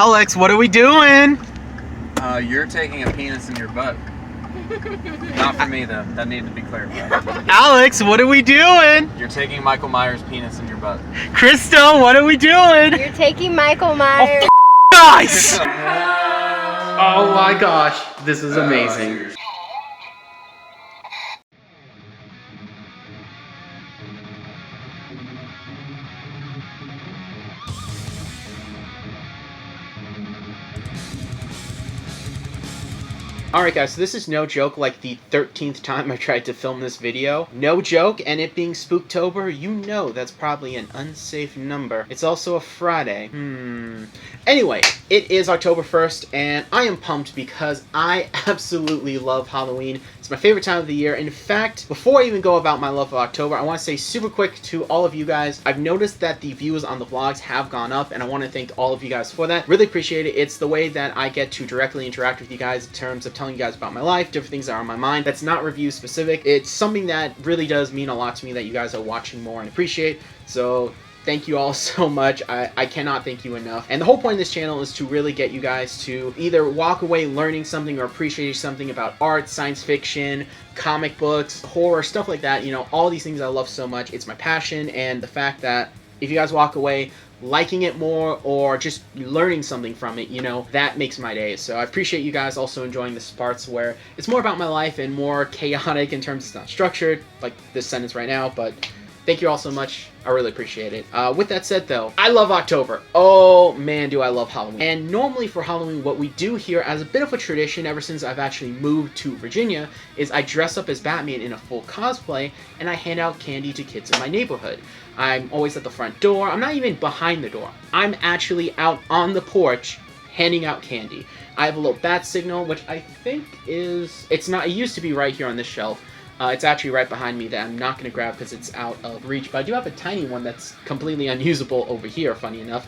Alex, what are we doing? You're taking a penis in your butt. Not for me, though. That needed to be clarified. Alex, what are we doing? You're taking Michael Myers' penis in your butt. Crystal, what are we doing? You're taking Michael Myers. Guys! Oh my gosh, this is amazing. Alright guys, so this is no joke, like the 13th time I tried to film this video. No joke, and it being Spooktober, you know that's probably an unsafe number. It's also a Friday. Anyway, it is October 1st, and I am pumped because I absolutely love Halloween. It's my favorite time of the year. In fact, before I even go about my love of October, I want to say super quick to all of you guys, I've noticed that the views on the vlogs have gone up, and I want to thank all of you guys for that. Really appreciate it. It's the way that I get to directly interact with you guys in terms of telling you guys about my life, different things that are on my mind. That's not review specific. It's something that really does mean a lot to me that you guys are watching more and appreciate. So thank you all so much. I cannot thank you enough. And the whole point of this channel is to really get you guys to either walk away learning something or appreciating something about art, science fiction, comic books, horror, stuff like that. You know, all these things I love so much. It's my passion, and the fact that if you guys walk away liking it more or just learning something from it, you know, that makes my day. So I appreciate you guys also enjoying the parts where it's more about my life and more chaotic in terms it's not structured, like this sentence right now, but thank you all so much. I really appreciate it. With that said though, I love October. Oh man, do I love Halloween. And normally for Halloween, what we do here as a bit of a tradition ever since I've actually moved to Virginia is I dress up as Batman in a full cosplay and I hand out candy to kids in my neighborhood. I'm always at the front door. I'm not even behind the door. I'm actually out on the porch handing out candy. I have a little bat signal, which I think is, it used to be right here on this shelf. It's actually right behind me that I'm not going to grab because it's out of reach, but I do have a tiny one that's completely unusable over here, funny enough.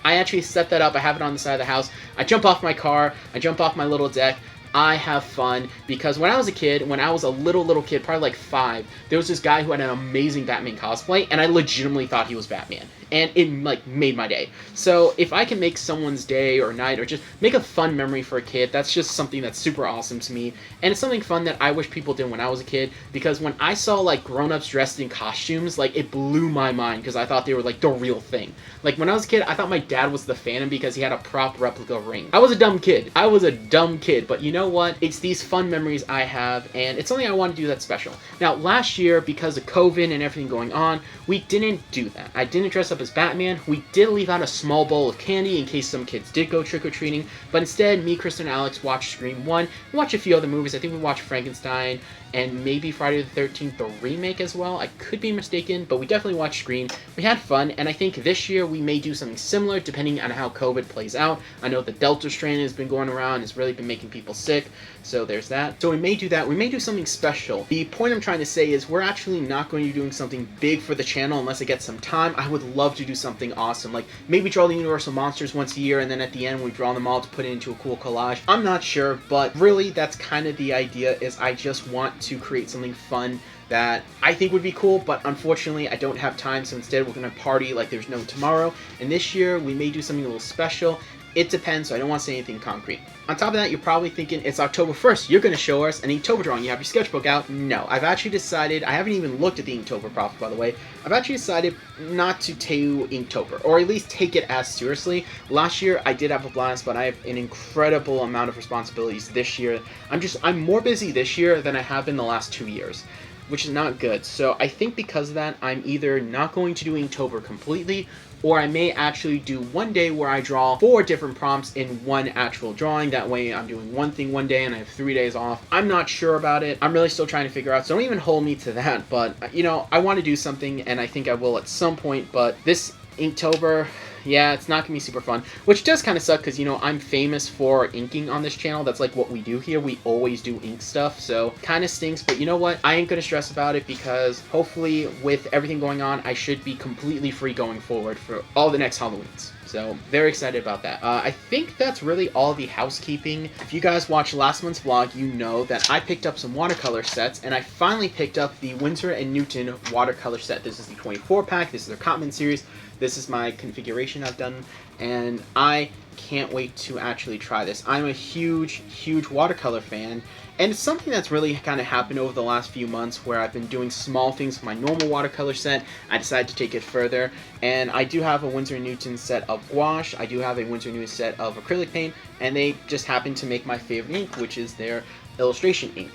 I actually set that up. I have it on the side of the house. I jump off my car. I jump off my little deck. I have fun because when I was a kid, when I was a little kid, probably like 5, there was this guy who had an amazing Batman cosplay, and I legitimately thought he was Batman. And it, like, made my day. So if I can make someone's day or night or just make a fun memory for a kid, that's just something that's super awesome to me. And it's something fun that I wish people did when I was a kid, because when I saw, like, grown-ups dressed in costumes, like, it blew my mind because I thought they were, like, the real thing. Like, when I was a kid, I thought my dad was the Phantom because he had a prop replica ring. I was a dumb kid. I was a dumb kid, but you know what? It's these fun memories I have, and it's something I want to do that's special. Now, last year, because of COVID and everything going on, we didn't do that. I didn't dress up as Batman. We did leave out a small bowl of candy in case some kids did go trick-or-treating, but instead, me, Kristen, and Alex watched Scream 1, we watched a few other movies. I think we watched Frankenstein, and maybe Friday the 13th, the remake as well. I could be mistaken, but we definitely watched Scream. We had fun, and I think this year we may do something similar depending on how COVID plays out. I know the Delta strain has been going around, it's really been making people sick, so there's that. So we may do that. We may do something special. The point I'm trying to say is we're actually not going to be doing something big for the channel unless I get some time. I would love to do something awesome, like maybe draw the Universal Monsters once a year, and then at the end we draw them all to put it into a cool collage. I'm not sure, but really that's kind of the idea, is I just want to create something fun that I think would be cool, but unfortunately I don't have time, so instead we're going to party like there's no tomorrow. And this year we may do something a little special. It depends, so I don't want to say anything concrete. On top of that, you're probably thinking, it's October 1st, you're going to show us an Inktober drawing, you have your sketchbook out. No, I've actually decided, I haven't even looked at the Inktober profit, by the way, I've actually decided not to do Inktober, or at least take it as seriously. Last year, I did have a blast, but I have an incredible amount of responsibilities this year. I'm more busy this year than I have been the last 2 years, which is not good. So I think because of that, I'm either not going to do Inktober completely, or I may actually do one day where I draw 4 different prompts in one actual drawing. That way I'm doing one thing one day and I have 3 days off. I'm not sure about it. I'm really still trying to figure out, so don't even hold me to that. But, you know, I want to do something, and I think I will at some point. But this Inktober, yeah, it's not going to be super fun, which does kind of suck because, you know, I'm famous for inking on this channel. That's like what we do here. We always do ink stuff, so kind of stinks, but you know what? I ain't going to stress about it because hopefully with everything going on, I should be completely free going forward for all the next Halloweens. So, very excited about that. I think that's really all the housekeeping. If you guys watched last month's vlog, you know that I picked up some watercolor sets, and I finally picked up the Winsor & Newton watercolor set. This is the 24 pack. This is their Cotman series. This is my configuration I've done and I can't wait to actually try this. I'm a huge watercolor fan, and it's something that's really kind of happened over the last few months where I've been doing small things with my normal watercolor set. I decided to take it further, and I do have a Winsor Newton set of gouache, I do have a Winsor Newton set of acrylic paint, and they just happen to make my favorite ink, which is their illustration ink.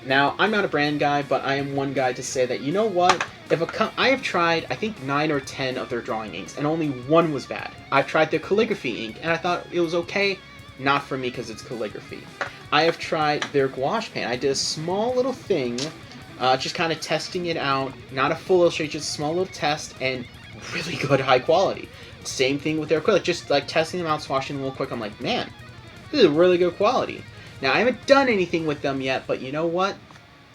Now, I'm not a brand guy, but I am one guy to say that, you know what, I have tried, I think 9 or 10 of their drawing inks, and only one was bad. I've tried their calligraphy ink, and I thought it was okay, not for me because it's calligraphy. I have tried their gouache paint. I did a small little thing, just kind of testing it out, not a full illustration, just a small little test, and really good high quality. Same thing with their acrylic, just like testing them out, swashing them real quick, I'm like, man, this is really good quality. Now, I haven't done anything with them yet, but you know what?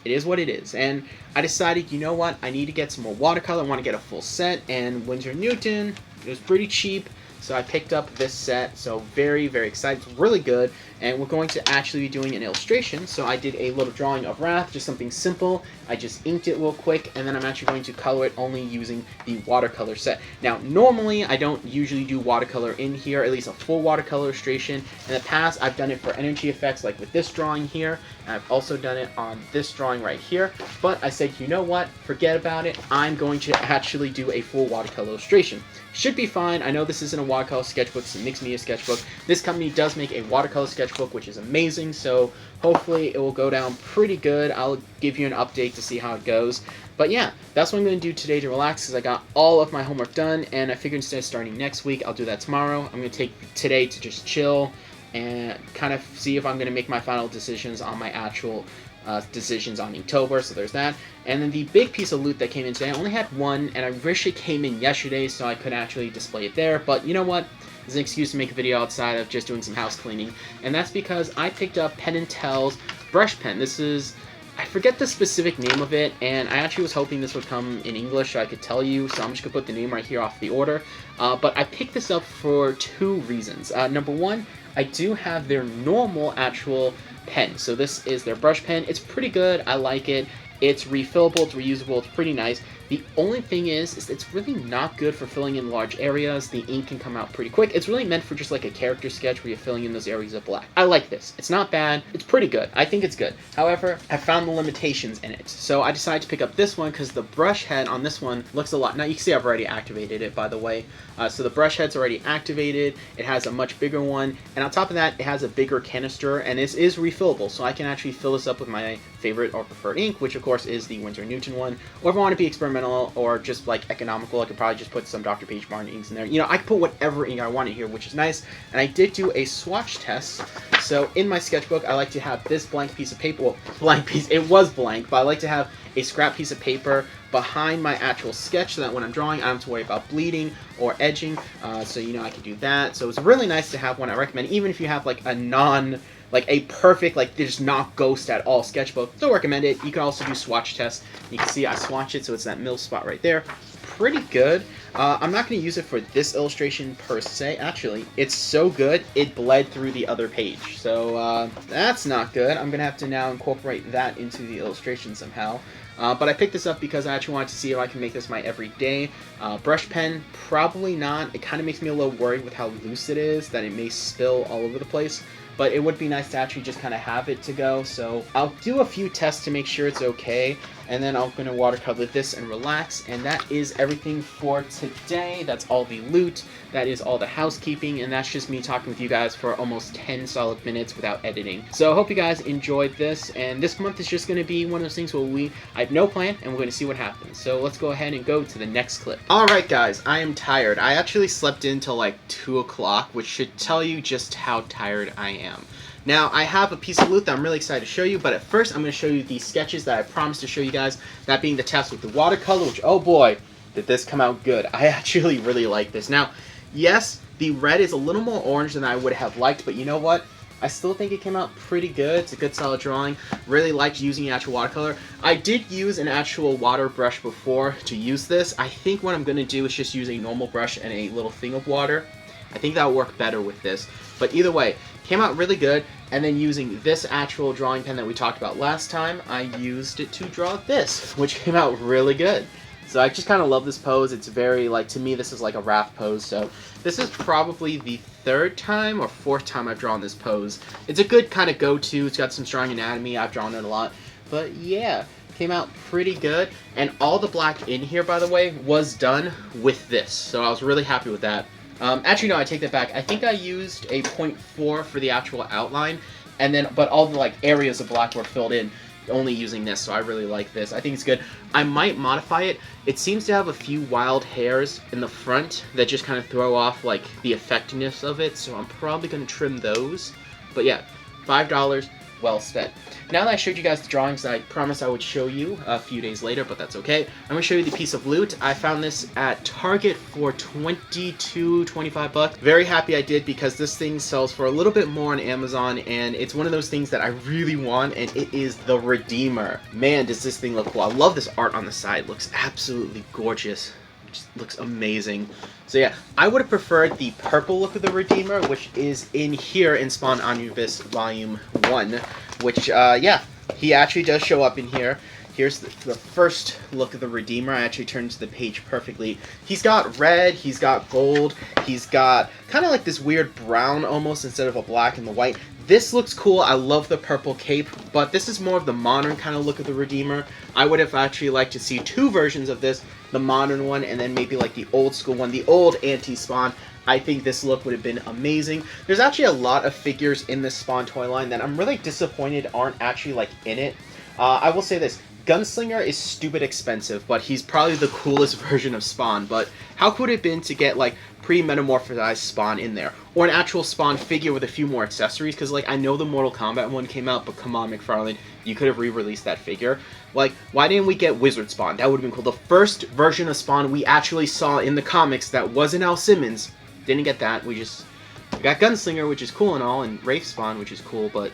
It is what it is. And I decided, you know what? I need to get some more watercolor. I want to get a full set. And Winsor Newton, it was pretty cheap. So I picked up this set. So very excited. It's really good. And we're going to actually be doing an illustration. So I did a little drawing of Wrath, just something simple. I just inked it real quick, and then I'm actually going to color it only using the watercolor set. Now, normally I don't usually do watercolor in here, at least a full watercolor illustration. In the past, I've done it for energy effects, like with this drawing here. And I've also done it on this drawing right here. But I said, you know what? Forget about it. I'm going to actually do a full watercolor illustration. Should be fine. I know this isn't a watercolor sketchbook, it's a mixed media sketchbook. This company does make a watercolor sketchbook, which is amazing, so hopefully it will go down pretty good. I'll give you an update to see how it goes. But yeah, that's what I'm going to do today to relax, because I got all of my homework done, and I figured instead of starting next week, I'll do that tomorrow. I'm going to take today to just chill and kind of see if I'm going to make my final decisions on my actual decisions on Inktober, so there's that. And then the big piece of loot that came in today, I only had one, and I wish it came in yesterday so I could actually display it there, but you know what? It's an excuse to make a video outside of just doing some house cleaning, and that's because I picked up Penn & Tel's brush pen. This is, I forget the specific name of it, and I actually was hoping this would come in English so I could tell you, so I'm just going to put the name right here off the order. But I picked this up for two reasons. Number one, I do have their normal actual pen. So this is their brush pen. It's pretty good. I like it. It's refillable, it's reusable, it's pretty nice. The only thing is it's really not good for filling in large areas. The ink can come out pretty quick. It's really meant for just like a character sketch where you're filling in those areas of black. I like this. It's not bad. It's pretty good. I think it's good. However, I found the limitations in it. So I decided to pick up this one because the brush head on this one looks a lot. Now you can see I've already activated it, by the way. So the brush head's already activated. It has a much bigger one. And on top of that, it has a bigger canister, and this is refillable. So I can actually fill this up with my favorite or preferred ink, which of course is the Winsor Newton one. Or if I want to be experimental or just like economical, I could probably just put some Dr. Page Barn inks in there. You know, I could put whatever ink I wanted here, which is nice. And I did do a swatch test. So in my sketchbook, I like to have this blank piece of paper. Well, blank piece. It was blank, but I like to have a scrap piece of paper behind my actual sketch so that when I'm drawing, I don't have to worry about bleeding or edging. So, you know, I can do that. So it's really nice to have one. I recommend, even if you have like a perfect, like there's not ghost at all sketchbook, still recommend it. You can also do swatch tests. You can see I swatch it, so it's that middle spot right there. Pretty good. I'm not going to use it for this illustration per se. Actually, it's so good, it bled through the other page. So that's not good. I'm going to have to now incorporate that into the illustration somehow. But I picked this up because I actually wanted to see if I can make this my everyday brush pen. Probably not. It kind of makes me a little worried with how loose it is, that it may spill all over the place. But it would be nice to actually just kind of have it to go. So I'll do a few tests to make sure it's okay. And then I'm going to watercolor this and relax. And that is everything for today. That's all the loot. That is all the housekeeping. And that's just me talking with you guys for almost 10 solid minutes without editing. So I hope you guys enjoyed this. And this month is just going to be one of those things where I have no plan and we're going to see what happens. So let's go ahead and go to the next clip. Alright guys, I am tired. I actually slept in till like 2 o'clock, which should tell you just how tired I am. Now, I have a piece of loot that I'm really excited to show you, but at first I'm going to show you the sketches that I promised to show you guys, that being the test with the watercolor, which, oh boy, did this come out good. I actually really like this. Now, yes, the red is a little more orange than I would have liked, but you know what? I still think it came out pretty good. It's a good solid drawing. Really liked using the actual watercolor. I did use an actual water brush before to use this. I think what I'm going to do is just use a normal brush and a little thing of water. I think that'll work better with this. But either way, came out really good. And then using this actual drawing pen that we talked about last time, I used it to draw this, which came out really good. So I just kind of love this pose. It's very, like, to me, this is like a Raph pose. So this is probably the 3rd time or 4th time I've drawn this pose. It's a good kind of go-to. It's got some strong anatomy. I've drawn it a lot. But yeah, came out pretty good. And all the black in here, by the way, was done with this. So I was really happy with that. Actually, no, I take that back. I think I used a 0.4 for the actual outline. And then, but all the, like, areas of black were filled in only using this, so I really like this. I think it's good. I might modify it. It seems to have a few wild hairs in the front that just kind of throw off, like, the effectiveness of it, so I'm probably going to trim those. But yeah, $5, well spent. Now that I showed you guys the drawings, I promised I would show you a few days later, but that's okay. I'm going to show you the piece of loot. I found this at Target for $25. Very happy I did, because this thing sells for a little bit more on Amazon, and it's one of those things that I really want, and it is the Redeemer. Man, does this thing look cool. I love this art on the side. It looks absolutely gorgeous. It just looks amazing. So yeah, I would have preferred the purple look of the Redeemer, which is in here in Spawn Omnibus Volume 1, which, yeah, he actually does show up in here. Here's the first look of the Redeemer. I actually turned to the page perfectly. He's got red, he's got gold, he's got kind of like this weird brown almost instead of a black and the white. This looks cool. I love the purple cape, but this is more of the modern kind of look of the Redeemer. I would have actually liked to see 2 versions of this, the modern one and then maybe like the old school one, the old anti-Spawn. I think this look would have been amazing. There's actually a lot of figures in this Spawn toy line that I'm really disappointed aren't actually like in it. I will say this. Gunslinger is stupid expensive, but he's probably the coolest version of Spawn. But how cool would it have been to get like pre-metamorphosized Spawn in there, or an actual Spawn figure with a few more accessories? Because like I know the Mortal Kombat one came out, but come on, McFarlane, you could have re-released that figure. Like, why didn't we get Wizard Spawn? That would have been cool. The first version of Spawn we actually saw in the comics that wasn't Al Simmons. Didn't get that. We got Gunslinger, which is cool and all, and Wraith Spawn, which is cool, but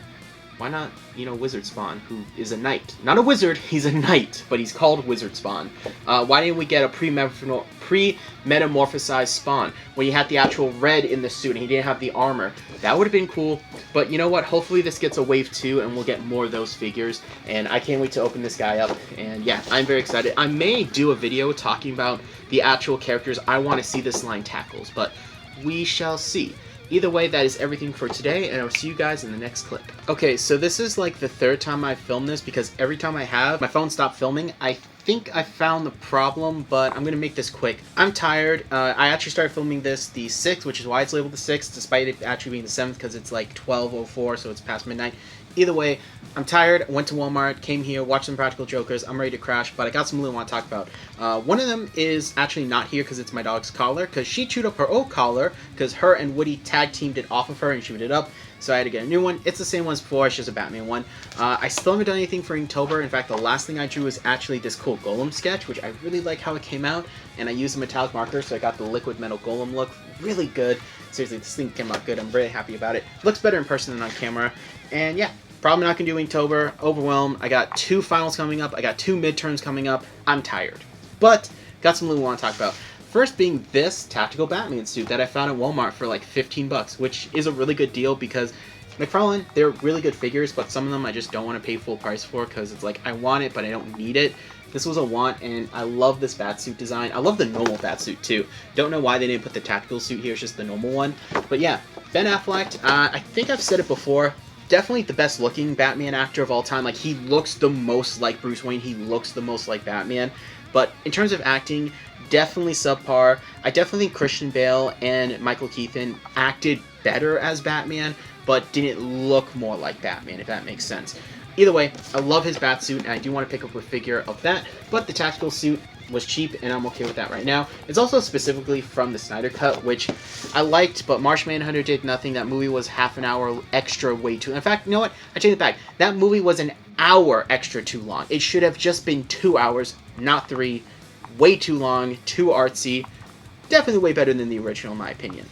why not, you know, Wizard Spawn, who is a knight? Not a wizard, he's a knight, but he's called Wizard Spawn. Why didn't we get a pre-metamorphosized Spawn, when he had the actual red in the suit and he didn't have the armor? That would have been cool, but you know what? Hopefully this gets a wave 2 and we'll get more of those figures, and I can't wait to open this guy up, and yeah, I'm very excited. I may do a video talking about the actual characters I want to see this line tackles, but we shall see. Either way, that is everything for today, and I'll see you guys in the next clip. Okay, so this is like the 3rd time I've filmed this, because every time I have, my phone stopped filming. I think I found the problem, but I'm going to make this quick. I'm tired. I actually started filming this the 6th, which is why it's labeled the 6th, despite it actually being the 7th, because it's like 12:04, so it's past midnight. Either way, I'm tired. Went to Walmart, came here, watched some Practical Jokers. I'm ready to crash, but I got some loot I want to talk about. One of them is actually not here because it's my dog's collar, because she chewed up her old collar because her and Woody tag teamed it off of her and chewed it up. So I had to get a new one. It's the same one as before, it's just a Batman one. I still haven't done anything for Inktober. In fact, the last thing I drew was actually this cool Golem sketch, which I really like how it came out. And I used a metallic marker, so I got the liquid metal Golem look. Really good. Seriously, this thing came out good. I'm really happy about it. Looks better in person than on camera. And yeah, probably not going to do Inktober. Overwhelmed. I got 2 finals coming up. I got 2 midterms coming up. I'm tired. But got some loot I want to talk about. First being this tactical Batman suit that I found at Walmart for like $15, which is a really good deal because McFarlane, they're really good figures, but some of them I just don't want to pay full price for because it's like I want it, but I don't need it. This was a want, and I love this Batsuit design. I love the normal Batsuit too. Don't know why they didn't put the tactical suit here, it's just the normal one. But yeah, Ben Affleck, I think I've said it before, definitely the best looking Batman actor of all time. Like, he looks the most like Bruce Wayne, he looks the most like Batman. But in terms of acting, definitely subpar. I definitely think Christian Bale and Michael Keaton acted better as Batman, but didn't look more like Batman, if that makes sense. Either way, I love his Batsuit, and I do want to pick up a figure of that, but the tactical suit was cheap, and I'm okay with that right now. It's also specifically from the Snyder Cut, which I liked, but Martian Manhunter did nothing. That movie was half an hour extra way too... In fact, you know what? I take it back. That movie was an hour extra too long. It should have just been 2 hours, not 3. Way too long, too artsy. Definitely way better than the original, in my opinion.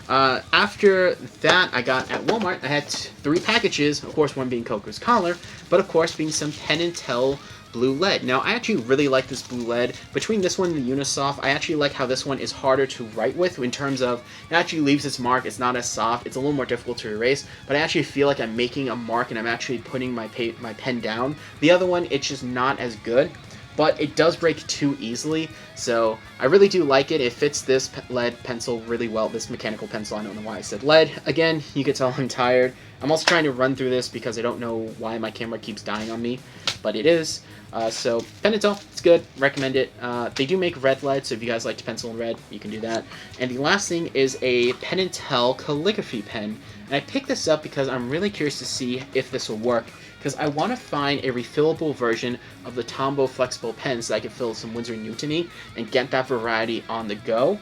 After that, I got at Walmart, I had 3 packages, of course one being Coco's collar, but of course being some Penn and Teller blue lead. Now, I actually really like this blue lead. Between this one and the Unisoft, I actually like how this one is harder to write with in terms of it actually leaves its mark. It's not as soft. It's a little more difficult to erase, but I actually feel like I'm making a mark and I'm actually putting my pen down. The other one, it's just not as good. but it does break too easily. So I really do like it. It fits this lead pencil really well, this mechanical pencil. I don't know why I said lead. Again, you can tell I'm tired. I'm also trying to run through this because I don't know why my camera keeps dying on me, but it is. So Pentel, it's good, recommend it. They do make red lead, so if you guys like to pencil in red, you can do that. And the last thing is a Pentel calligraphy pen. And I picked this up because I'm really curious to see if this will work, because I want to find a refillable version of the Tombow flexible pens that I can fill some Winsor Newton and get that variety on the go.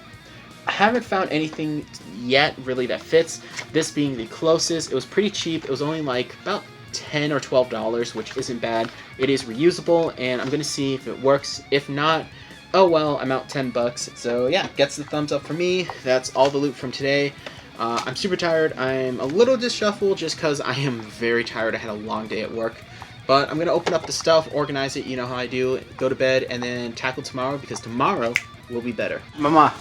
I haven't found anything yet really that fits, this being the closest. It was pretty cheap. It was only like about $10 or $12, which isn't bad. It is reusable, and I'm going to see if it works. If not, oh well, I'm out $10. So yeah, gets the thumbs up for me. That's all the loot from today. I'm super tired. I'm a little disheveled just because I am very tired. I had a long day at work. But I'm going to open up the stuff, organize it, you know how I do, go to bed, and then tackle tomorrow, because tomorrow will be better. Mama.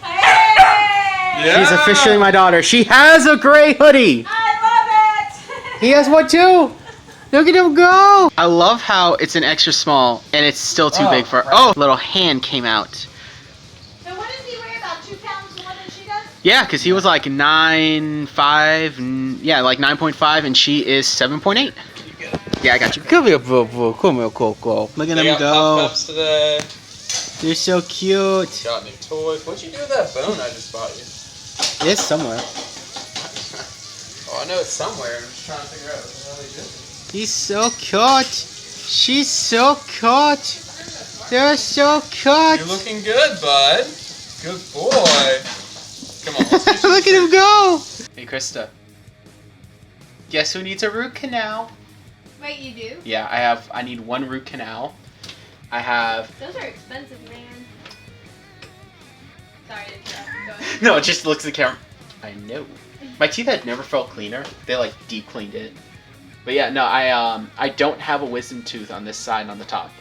Hey! Yeah. She's officially my daughter. She has a gray hoodie. I love it! He has one too. Look at him go. I love how it's an extra small and it's still too big for. Oh, little hand came out. So what does he weigh? About 2 pounds more than she does? Yeah, because he was like 9.5. Yeah, like 9.5, and she is 7.8. Yeah, I got you. Come here, boo boo. Come here, Coco. Look at him go. Puff-Puffs today. You're so cute. Got new toys. What'd you do with that bone I just bought you? It's somewhere. Oh, I know it's somewhere. I'm just trying to figure out what the hell they did. He's so cute. She's so cute. They're so cute. You're looking good, bud. Good boy. Come on, let's do some Look at him go. Hey, Krista. Guess who needs a root canal? Wait, you do? Yeah, I need 1 root canal. I have... Those are expensive, man. Sorry to interrupt. Go ahead. No, it just looks at the camera. I know. My teeth had never felt cleaner. They like deep cleaned it. But yeah, no, I don't have a wisdom tooth on this side on the top.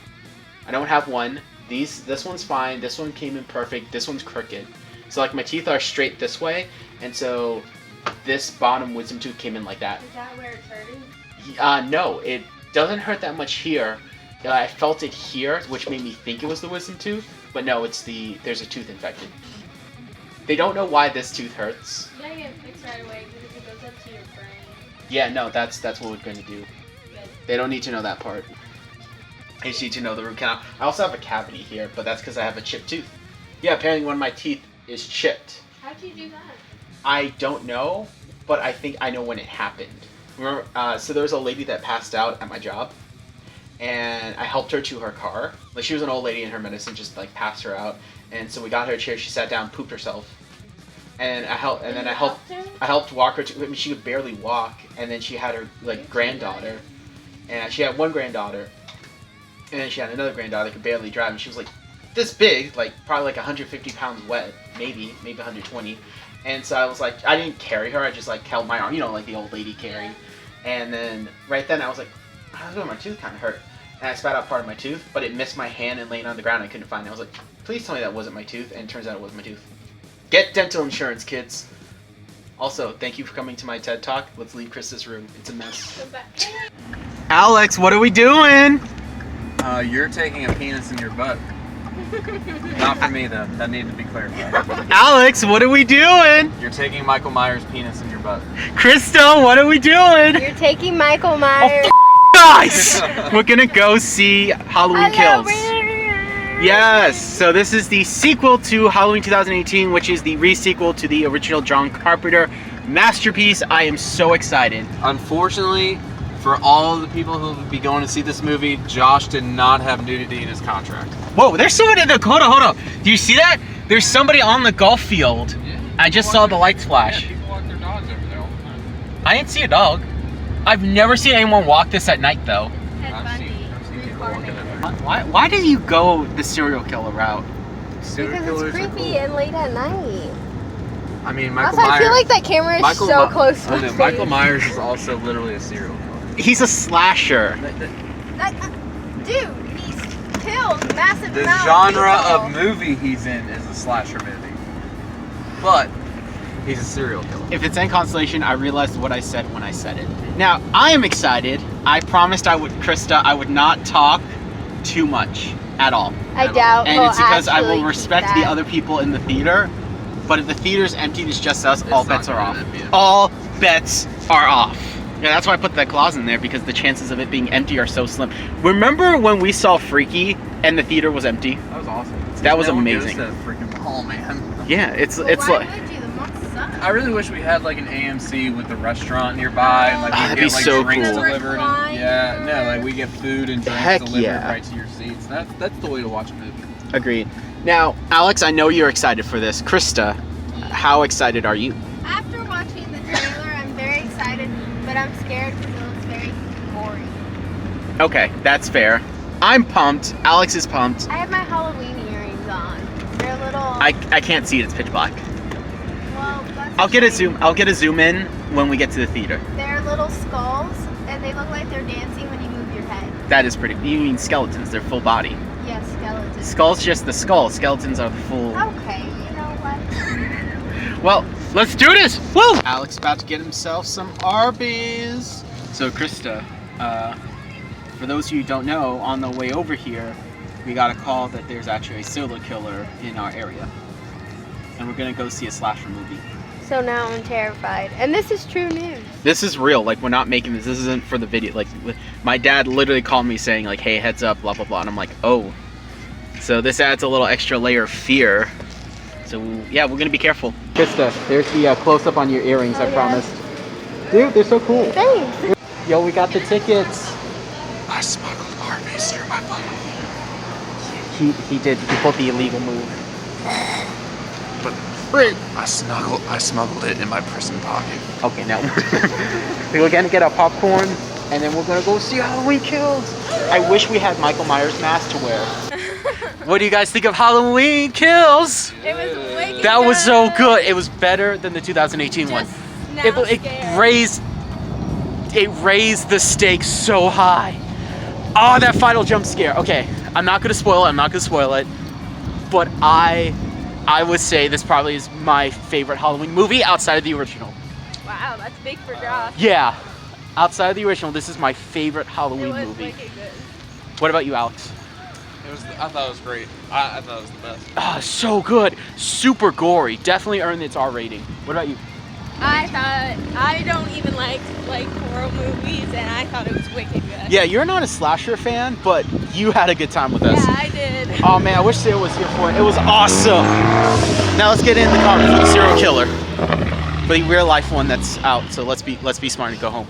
I don't have one. This one's fine. This one came in perfect. This one's crooked. So like my teeth are straight this way, and so this bottom wisdom tooth came in like that. Is that where it's hurting? No, it doesn't hurt that much here. I felt it here, which made me think it was the wisdom tooth, but no, there's a tooth infected. They don't know why this tooth hurts. You gotta get it fixed right away because it goes up to your brain. Yeah, no, that's what we're going to do. Good. They don't need to know that part. They just need to know the root canal. I also have a cavity here, but that's because I have a chipped tooth. Yeah, apparently one of my teeth is chipped. How'd you do that? I don't know, but I think I know when it happened. Remember, so there was a lady that passed out at my job, and I helped her to her car. Like, she was an old lady and her medicine just like passed her out, and so we got her a chair. She sat down, pooped herself, and I helped walk her to. I mean, she could barely walk, and then she had her like granddaughter, and she had one granddaughter, and then she had another granddaughter that could barely drive, and she was like this big, like probably like 150 pounds wet, maybe 120. And so I was like, I didn't carry her, I just like held my arm, you know, like the old lady carry. And then right then I was like, my tooth kind of hurt. And I spat out part of my tooth, but it missed my hand and laying on the ground. I couldn't find it. I was like, please tell me that wasn't my tooth. And it turns out it was my tooth. Get dental insurance, kids. Also, thank you for coming to my TED Talk. Let's leave Krista's room. It's a mess. Go back. Alex, what are we doing? You're taking a penis in your butt. Not for me, though. That needed to be clarified. Alex, what are we doing? You're taking Michael Myers' penis in your butt. Krista, what are we doing? You're taking Michael Myers. Guys, we're gonna go see Halloween Kills. Yes, so this is the sequel to Halloween 2018, which is the re-sequel to the original John Carpenter masterpiece. I am so excited. Unfortunately, for all of the people who will be going to see this movie, Josh did not have nudity in his contract. Whoa, there's somebody in the... Hold on. Do you see that? There's somebody on the golf field. Yeah, I just saw the lights flash. Yeah, people walk their dogs over there all the time. I didn't see a dog. I've never seen anyone walk this at night, though. I've seen people walking over there. Why do you go the serial killer route? Serial Because killers it's are creepy cool. and late at night. I mean, Michael Also, Myers. I feel like that camera is so close to my Michael face. Myers is also literally a serial killer. He's a slasher. Dude, he's killed massive The amount genre of of people. movie he's in is a slasher movie. But he's a serial killer. If it's any consolation, I realized what I said when I said it. Now, I am excited. I promised Krista, I would not talk too much. at all. I doubt. And we'll it's because I actually will respect keep the that. other people in the theater. But if the theater's empty and it's just us, all It's not bets are gonna off. be empty. All bets are off. Yeah, that's why I put that clause in there, because the chances of it being empty are so slim. Remember when we saw Freaky and the theater was empty? That was awesome. That was No one amazing. goes to that freaking mall, man. Yeah, it's Well, it's why like would you? The mall sucks. I really wish we had like an AMC with the restaurant nearby, and like we That'd get be like so drinks cool. delivered. And, yeah, no, like we get food and drinks Heck delivered yeah. right to your seats. That's the way to watch a movie. agreed. Now, Alex, I know you're excited for this. Krista, how excited are you? After watching the trailer, I'm very excited, but I'm scared because it looks very gory. Okay, that's fair. I'm pumped. Alex is pumped. I have my Halloween earrings on. They're little. I can't see it. It's pitch black. Well, that's I'll get a shame. zoom. I'll get a zoom in when we get to the theater. They're little skulls, and they look like they're dancing when you move your head. That is pretty. You mean skeletons? They're full body. Yes, skeletons. Skull's just the skull. Skeletons are the full. Okay, you know what? Well, let's do this. Woo! Alex about to get himself some Arby's. So Krista, for those of you who don't know, on the way over here, we got a call that there's actually a serial killer in our area, and we're gonna go see a slasher movie. So now I'm terrified. And this is true news. This is real. Like, we're not making this. This isn't for the video. Like, my dad literally called me saying like, "Hey, heads up, blah blah blah," and I'm like, "Oh." So this adds a little extra layer of fear. So yeah, we're gonna be careful. Krista, there's the close-up on your earrings. Oh, I yeah. promised. Dude, they're so cool. Thanks. Yo, we got the tickets. I smuggled Arby's through my butt. He did. He pulled the illegal move. But I smuggled it in my prison pocket. Okay, now we're gonna get our popcorn, and then we're gonna go see Halloween Kills. I wish we had Michael Myers mask to wear. What do you guys think of Halloween Kills? It was wicked. That was so good. It was better than the 2018 one. It raised the stakes so high. Oh, that final jump scare. Okay, I'm not gonna spoil it. But I would say this probably is my favorite Halloween movie outside of the original. Wow, that's big for Josh. Yeah, outside of the original, this is my favorite Halloween It was movie. wicked good. What about you, Alex? I thought it was great. I thought it was the best. Ah, so good. Super gory. Definitely earned its R rating. What about you? I don't even like horror movies, and I thought it was wicked good. Yeah, you're not a slasher fan, but you had a good time with us. Yeah, I did. Oh man, I wish Sarah was here for it. It was awesome. Now let's get in the car for the serial killer, for the real life one that's out. So let's be smart and go home.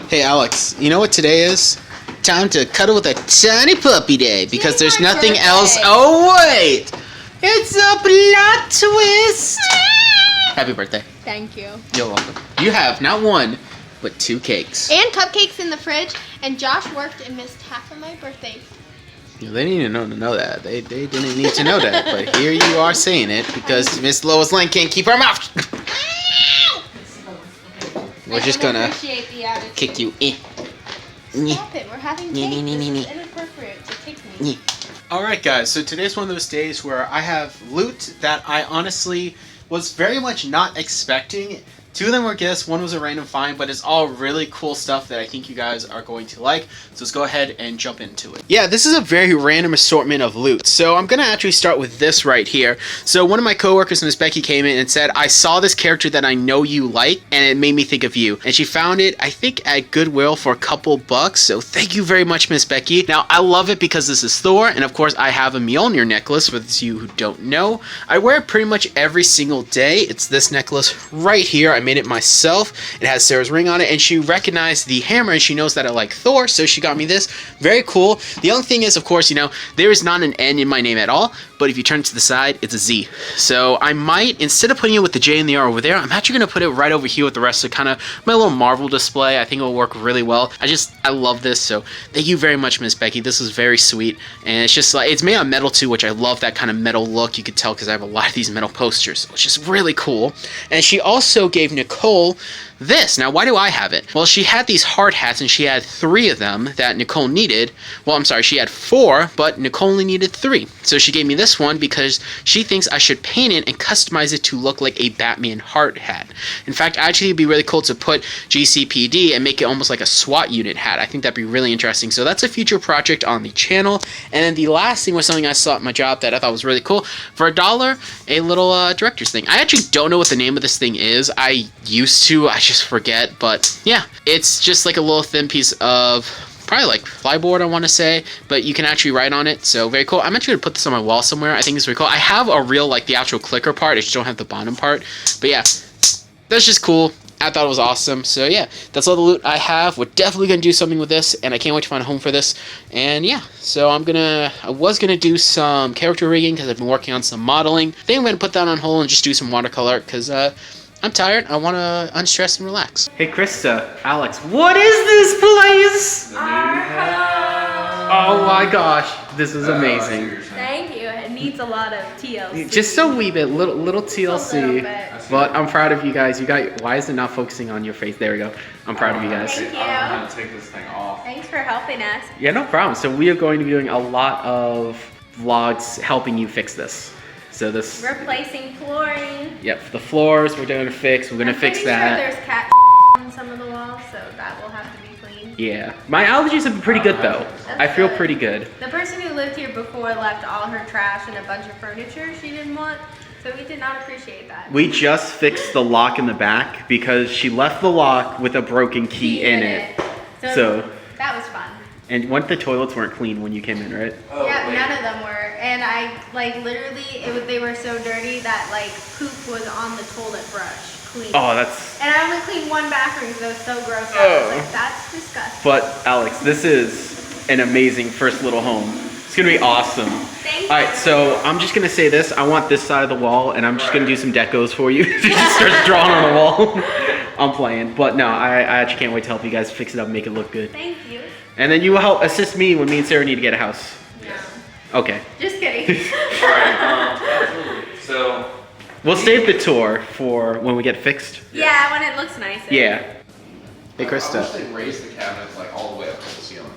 Hey Alex, you know what today is? Time to cuddle with a tiny puppy day because there's my nothing birthday. else. Oh wait, it's a plot twist. Happy birthday. Thank you. You're welcome. You have not one, but 2 cakes. And cupcakes in the fridge, and Josh worked and missed half of my birthday. Yeah, they didn't know that. They didn't need to know that. But here you are saying it because Miss Lois Lane can't keep her mouth. We're just gonna Appreciate the attitude. kick you in. Stop it, we're having Nee, cake. nee, nee, This nee, is nee. inappropriate to kick me. Alright guys, so today's one of those days where I have loot that I honestly was very much not expecting. 2 of them were gifts, 1 was a random find, but it's all really cool stuff that I think you guys are going to like. So let's go ahead and jump into it. Yeah, this is a very random assortment of loot. So I'm going to actually start with this right here. So one of my coworkers, Miss Becky, came in and said, I saw this character that I know you like, and it made me think of you. And she found it, I think, at Goodwill for a couple bucks. So thank you very much, Miss Becky. Now, I love it because this is Thor, and of course, I have a Mjolnir necklace, for those of you who don't know. I wear it pretty much every single day. It's this necklace right here. I made it myself. It has Sarah's ring on it, and she recognized the hammer, and she knows that I like Thor, so she got me this. Very cool. The only thing is, of course, you know, there is not an N in my name at all, but if you turn it to the side, it's a Z. So I might, instead of putting it with the J and the R over there, I'm actually going to put it right over here with the rest of kind of my little Marvel display. I think it will work really well. I love this, so thank you very much, Miss Becky. This is very sweet, and it's just like, it's made on metal too, which I love that kind of metal look. You could tell because I have a lot of these metal posters, which is really cool. And she also gave Nicole this. Now, why do I have it? Well, she had these hard hats, and she had 3 of them that Nicole needed. Well, I'm sorry, she had 4, but Nicole only needed 3. So she gave me this one because she thinks I should paint it and customize it to look like a Batman hard hat. In fact, actually, it'd be really cool to put GCPD and make it almost like a SWAT unit hat. I think that'd be really interesting. So that's a future project on the channel. And then the last thing was something I saw at my job that I thought was really cool. For $1, a little director's thing. I actually don't know what the name of this thing is. I used to, I just forget, but yeah, it's just like a little thin piece of probably like flyboard, I want to say, but you can actually write on it, so very cool. I'm actually gonna put this on my wall somewhere. I think it's very cool. I have a real, like, the actual clicker part, I just don't have the bottom part, but yeah, that's just cool. I thought it was awesome. So yeah, that's all the loot I have. We're definitely gonna do something with this, and I can't wait to find a home for this. And yeah, so I was gonna do some character rigging because I've been working on some modeling. I think I'm gonna put that on hold and just do some watercolor because I'm tired. I want to unstress and relax. Hey Krista, Alex, what is this place? Oh my gosh, this is amazing. Thank you. It needs a lot of TLC. Just a wee bit, little TLC. A little bit. But I'm proud of you guys. Why is it not focusing on your face? There we go. I'm proud of you guys. Thank you. I don't know how to take this thing off. Thanks for helping us. Yeah, no problem. So we are going to be doing a lot of vlogs helping you fix this. So this. Replacing flooring. Yep, the floors we're going to fix. We're going to fix that. I'm pretty sure there's cat on some of the walls, so that will have to be cleaned. Yeah, my allergies have been pretty good though. I feel good. pretty good. The person who lived here before left all her trash and a bunch of furniture she didn't want, so we did not appreciate that. We just fixed the lock in the back because she left the lock with a broken key in it. So that was fun. And the toilets weren't clean when you came in, right? Oh, Yeah, wait. none of them were. And I, like, literally, they were so dirty that, like, poop was on the toilet brush. Clean. Oh, that's. And I only cleaned one bathroom because it was so gross. I was Oh. like, that's disgusting. But Alex, this is an amazing first little home. It's gonna be awesome. Thank you. All right, so I'm just gonna say this. I want this side of the wall, and I'm just gonna do some decos for you. Just start drawing on the wall. I'm playing, but no, I actually can't wait to help you guys fix it up and make it look good. Thank you. And then you will help assist me when me and Sarah need to get a house. No. Okay. Just kidding. Absolutely. So, We'll save the tour for when we get fixed. Yeah, when it looks nicer. Yeah. Hey, I wish Krista. they raised the cabinets like all the way up to the ceiling.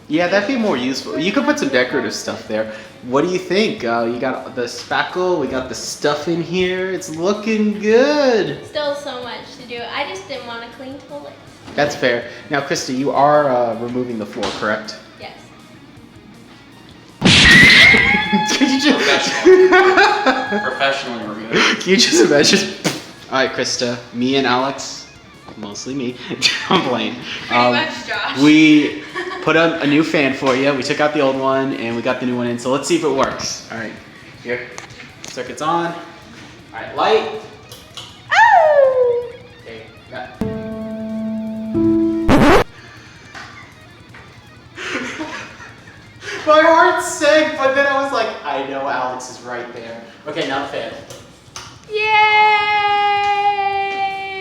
Yeah, that'd be more useful. You could put some decorative stuff there. What do you think? You got the spackle, we got the stuff in here. It's looking good. Still so much to do. I just didn't want to clean toilets. That's fair. Now, Krista, you are removing the floor, correct? Yes. Could you just... Professionally removed. Can you just imagine? Alright, Krista, me and Alex, mostly me, I'm playing. Pretty much, Josh. We put up a new fan for you. We took out the old one and we got the new one in. So let's see if it works. Alright, here. Circuit's on. Alright, light. Oh! Okay, got. My heart sank, but then I was like, I know Alex is right there. Okay, now the fan. Yay!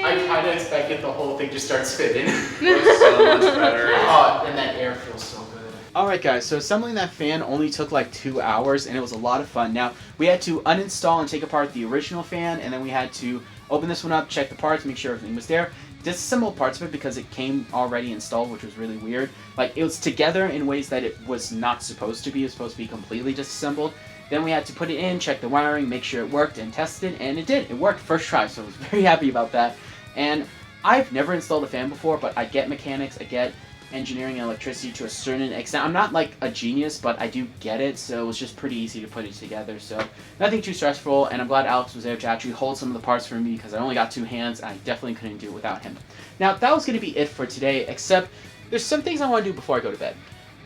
I kind of expected the whole thing to start spinning. Looks so much better. Oh, and that air feels so good. Alright guys, so assembling that fan only took like 2 hours and it was a lot of fun. Now, we had to uninstall and take apart the original fan, and then we had to open this one up, check the parts, make sure everything was there. Disassemble parts of it because it came already installed, which was really weird. Like, it was together in ways that it was not supposed to be. It was supposed to be completely disassembled. Then we had to put it in, check the wiring, make sure it worked, and test it, and it did. It worked first try, so I was very happy about that. And I've never installed a fan before, but I get mechanics, I get engineering and electricity to a certain extent. I'm not like a genius, but I do get it, so it was just pretty easy to put it together. So nothing too stressful, and I'm glad Alex was there to actually hold some of the parts for me because I only got 2 hands, and I definitely couldn't do it without him. Now, that was going to be it for today, except there's some things I want to do before I go to bed.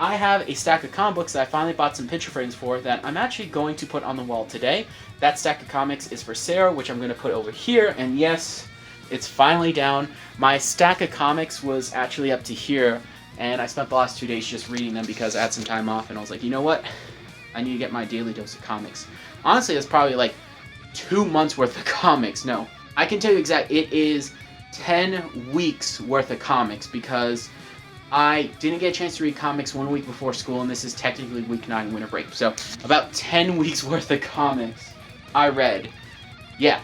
I have a stack of comic books that I finally bought some picture frames for that I'm actually going to put on the wall today. That stack of comics is for Sarah, which I'm going to put over here, and yes, it's finally down. My stack of comics was actually up to here, and I spent the last 2 days just reading them because I had some time off, and I was like, you know what? I need to get my daily dose of comics. Honestly, it's probably like 2 months worth of comics. No, I can tell you exactly, it is 10 weeks worth of comics because I didn't get a chance to read comics 1 week before school, and this is technically week 9 winter break. So about 10 weeks worth of comics I read. Yeah.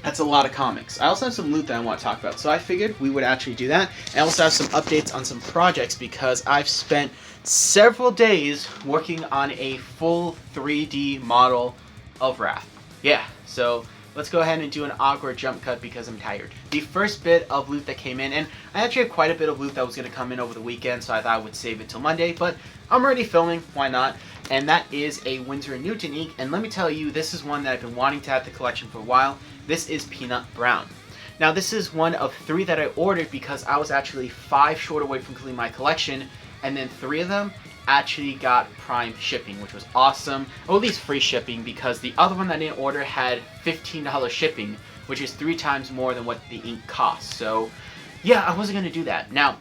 That's a lot of comics. I also have some loot that I want to talk about, so I figured we would actually do that. I also have some updates on some projects because I've spent several days working on a full 3D model of Wrath. Yeah, so let's go ahead and do an awkward jump cut because I'm tired. The first bit of loot that came in, and I actually have quite a bit of loot that was going to come in over the weekend, so I thought I would save it till Monday, but I'm already filming, why not? And that is a Winsor & Newton ink, and let me tell you, this is one that I've been wanting to have the collection for a while. This is Peanut Brown. Now this is one of 3 that I ordered because I was actually 5 short away from completing my collection, and then 3 of them actually got Prime shipping, which was awesome, or at least free shipping, because the other one that I didn't order had $15 shipping, which is 3 times more than what the ink costs. So yeah, I wasn't going to do that. Now,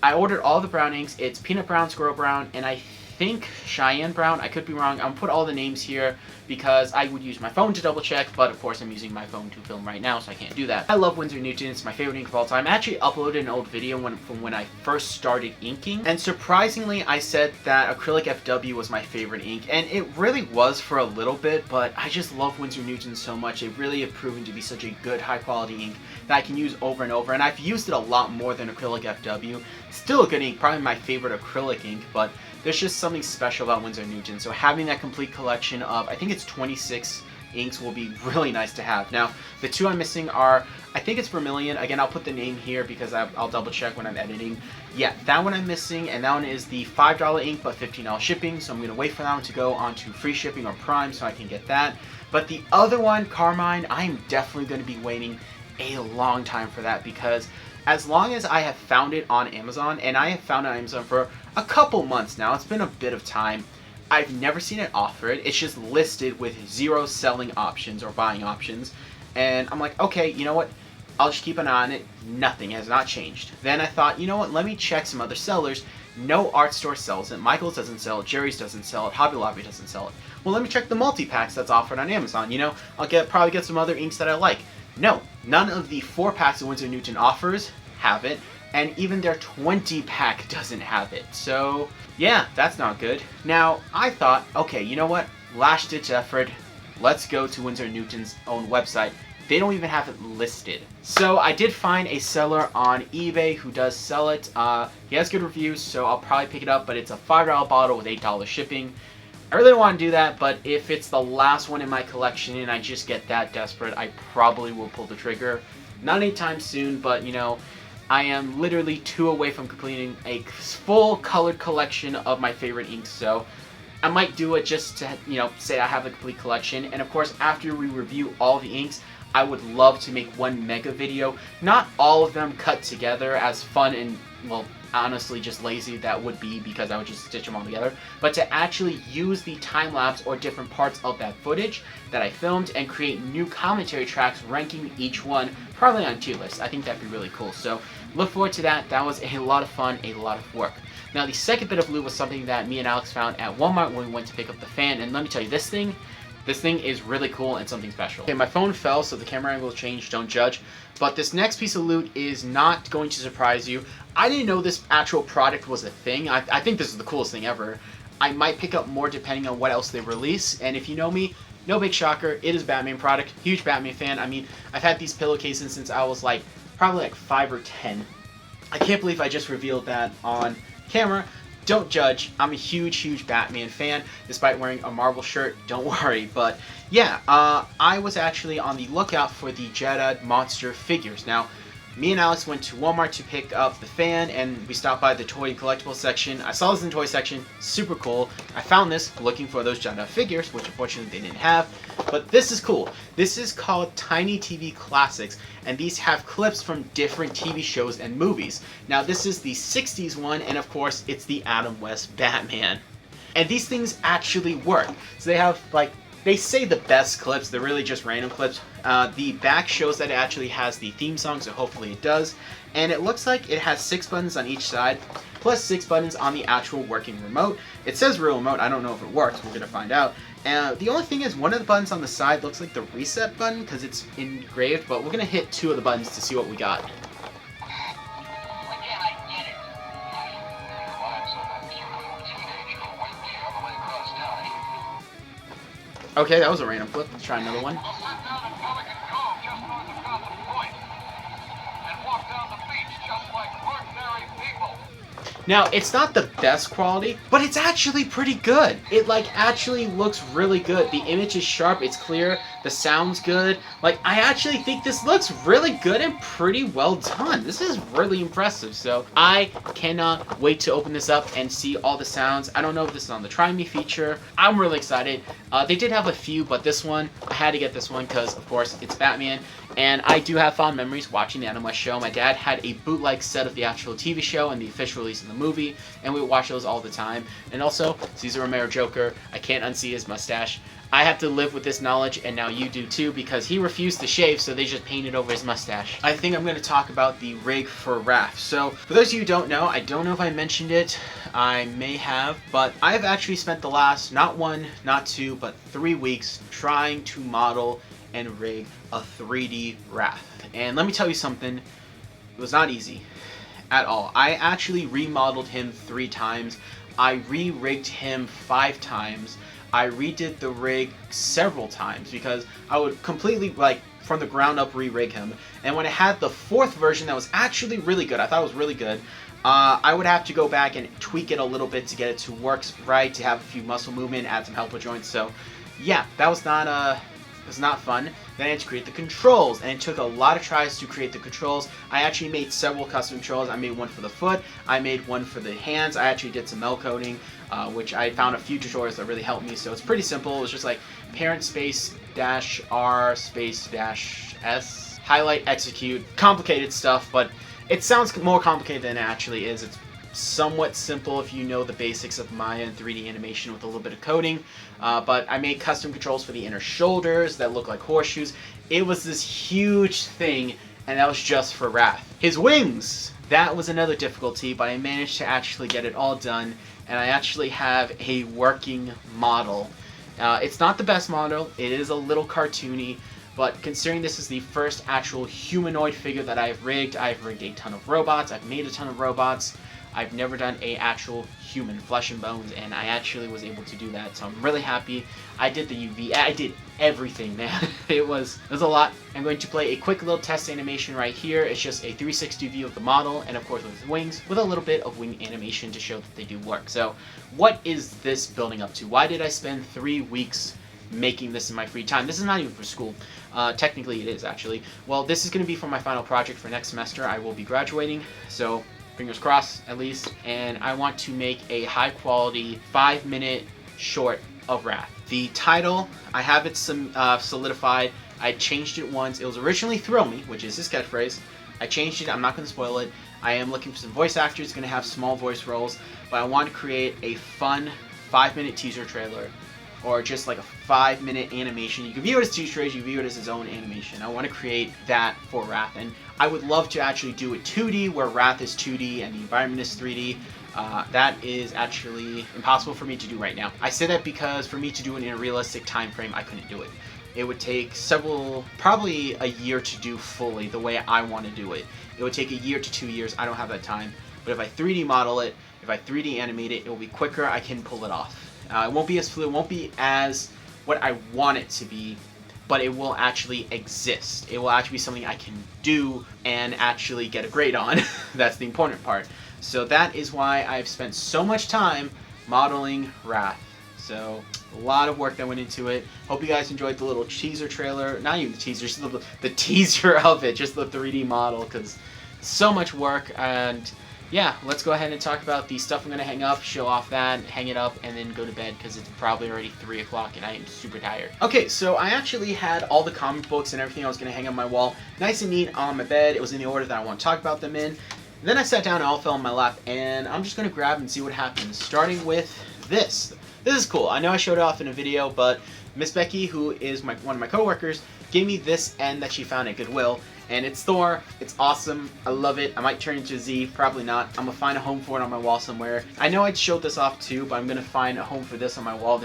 I ordered all the brown inks. It's Peanut Brown, Squirrel Brown, and I think Cheyenne Brown. I could be wrong. I'm going to put all the names here because I would use my phone to double check, but of course I'm using my phone to film right now, so I can't do that. I love Winsor & Newton. It's my favorite ink of all time. I actually uploaded an old video from when I first started inking, and surprisingly I said that acrylic FW was my favorite ink, and it really was for a little bit, but I just love Winsor & Newton so much. They really have proven to be such a good, high quality ink that I can use over and over, and I've used it a lot more than acrylic FW. Still a good ink, probably my favorite acrylic ink, but there's just something special about Winsor & Newton. So having that complete collection of, I think it's 26 inks, will be really nice to have. Now, the 2 I'm missing are, I think it's Vermilion. Again, I'll put the name here because I'll double check when I'm editing. Yeah, that one I'm missing, and that one is the $5 ink but $15 shipping, so I'm going to wait for that one to go onto free shipping or Prime so I can get that. But the other one, Carmine, I'm definitely going to be waiting a long time for that, because as long as I have found it on Amazon, and I have found it on Amazon for a couple months now, it's been a bit of time, I've never seen it offered. It's just listed with 0 selling options or buying options, and I'm like, okay, you know what, I'll just keep an eye on it. Nothing has not changed. Then I thought, you know what, let me check some other sellers. No art store sells it. Michael's doesn't sell it. Jerry's doesn't sell it. Hobby Lobby doesn't sell it. Well, let me check the multi-packs that's offered on Amazon. You know, I'll probably get some other inks that I like. No, none of the 4-packs that Winsor & Newton offers have it, and even their 20-pack doesn't have it. So yeah, that's not good. Now, I thought, okay, you know what? Last-ditch effort. Let's go to Winsor & Newton's own website. They don't even have it listed. So I did find a seller on eBay who does sell it. He has good reviews, so I'll probably pick it up, but it's a $5 bottle with $8 shipping. I really don't want to do that, but if it's the last one in my collection and I just get that desperate, I probably will pull the trigger. Not anytime soon, but you know, I am literally 2 away from completing a full colored collection of my favorite inks, so I might do it just to, you know, say I have a complete collection. And of course, after we review all the inks, I would love to make one mega video. Not all of them cut together, as fun and, well, honestly just lazy that would be, because I would just stitch them all together, but to actually use the time-lapse or different parts of that footage that I filmed and create new commentary tracks ranking each one, probably on tier lists. I think that'd be really cool. So look forward to that. That was a lot of fun, a lot of work. Now the second bit of loot was something that me and Alex found at Walmart when we went to pick up the fan, and let me tell you, this thing is really cool and something special. Okay, my phone fell, so the camera angle changed, don't judge. But this next piece of loot is not going to surprise you. I didn't know this actual product was a thing. I think this is the coolest thing ever. I might pick up more depending on what else they release, and if you know me, no big shocker, it is a Batman product. Huge Batman fan. I mean, I've had these pillowcases since I was like, probably like 5 or 10. I can't believe I just revealed that on camera. Don't judge. I'm a huge Batman fan, despite wearing a Marvel shirt. Don't worry. But yeah, I was actually on the lookout for the Jeddah monster figures. Now, me and Alex went to Walmart to pick up the fan, and we stopped by the toy and collectible section. I saw this in the toy section, super cool. I found this looking for those Jeddah figures, which unfortunately they didn't have, but this is cool. This is called Tiny TV Classics, and these have clips from different TV shows and movies. Now this is the 60s one, and of course it's the Adam West Batman. And these things actually work. So they have, like, they say the best clips, they're really just random clips. The back shows that it actually has the theme song, so hopefully it does. And it looks like it has 6 buttons on each side, plus 6 buttons on the actual working remote. It says real remote, I don't know if it works, we're going to find out. The only thing is, one of the buttons on the side looks like the reset button, because it's engraved, but we're going to hit 2 of the buttons to see what we got. Okay, that was a random clip. Let's try another one. Now, it's not the best quality, but it's actually pretty good. It like actually looks really good. The image is sharp, it's clear, the sound's good. Like, I actually think this looks really good and pretty well done. This is really impressive. So I cannot wait to open this up and see all the sounds. I don't know if this is on the Try Me feature. I'm really excited. They did have a few, but this one, I had to get this one because, of course, it's Batman. And I do have fond memories watching the Animal show. My dad had a bootleg set of the actual TV show and the official release of the movie, and we would watch those all the time. And also, Cesar Romero Joker, I can't unsee his mustache. I have to live with this knowledge, and now you do too, because he refused to shave, so they just painted over his mustache. I think I'm going to talk about the rig for Raph. So, for those of you who don't know, I don't know if I mentioned it, I may have, but I've actually spent the last, not 1, not 2, but 3 weeks trying to model and rig a 3D Raph. And let me tell you something, it was not easy at all. I actually remodeled him 3 times. I re-rigged him 5 times. I redid the rig several times because I would completely, like, from the ground up re-rig him. And when I had the 4th version that was actually really good, I thought it was really good, I would have to go back and tweak it a little bit to get it to work right, to have a few muscle movement, add some helper joints. So yeah, that was not fun. Then I had to create the controls, and it took a lot of tries to create the controls. I actually made several custom controls. I made one for the foot, I made one for the hands, I actually did some L coding, which I found a few tutorials that really helped me. So it's pretty simple. It was just like parent space dash R space dash S, highlight, execute, complicated stuff, but it sounds more complicated than it actually is. It's somewhat simple if you know the basics of Maya and 3D animation with a little bit of coding, but I made custom controls for the inner shoulders that look like horseshoes. It was this huge thing, and that was just for Raph. His wings, that was another difficulty, but I managed to actually get it all done, and I actually have a working model. It's not the best model, it is a little cartoony, but considering this is the first actual humanoid figure that I've rigged a ton of robots, I've made a ton of robots, I've never done a actual human flesh and bones, and I actually was able to do that, so I'm really happy. I did the UV, I did everything, man. It was a lot. I'm going to play a quick little test animation right here. It's just a 360 view of the model, and of course with his wings, with a little bit of wing animation to show that they do work. So, what is this building up to? Why did I spend 3 weeks making this in my free time? This is not even for school. Technically it is, actually. Well, this is going to be for my final project for next semester. I will be graduating, so fingers crossed, at least. And I want to make a high-quality 5-minute short of Raph. The title, I have it solidified. I changed it once. It was originally Thrill Me, which is his catchphrase. I changed it. I'm not going to spoil it. I am looking for some voice actors. Going to have small voice roles. But I want to create a fun 5-minute teaser trailer, or just like a 5-minute animation. You can view it as teaser trailers, you can view it as his own animation. I want to create that for Raph, and I would love to actually do it 2D, where Raph is 2D and the environment is 3D. That is actually impossible for me to do right now. I say that because for me to do it in a realistic time frame, I couldn't do it. It would take probably a year to do fully the way I want to do it. It would take a year to 2 years. I don't have that time. But if I 3D model it, if I 3D animate it, it will be quicker. I can pull it off. It won't be as fluid, it won't be as what I want it to be, but it will actually exist. It will actually be something I can do and actually get a grade on. That's the important part. So that is why I've spent so much time modeling Raph. So a lot of work that went into it. Hope you guys enjoyed the little teaser trailer. Not even the teaser, just the teaser of it, just the 3D model, because so much work. And yeah, let's go ahead and talk about the stuff I'm going to hang up, show off that, hang it up, and then go to bed because it's probably already 3 o'clock and I am super tired. Okay, so I actually had all the comic books and everything I was going to hang on my wall nice and neat on my bed. It was in the order that I want to talk about them in. And then I sat down and all fell on my lap, and I'm just going to grab and see what happens, starting with this. This is cool. I know I showed it off in a video, but Miss Becky, who is one of my coworkers, gave me this end that she found at Goodwill. And it's Thor. It's awesome. I love it. I might turn it into a Z. Probably not. I'm going to find a home for it on my wall somewhere. I know I'd showed this off too, but I'm going to find a home for this on my wall.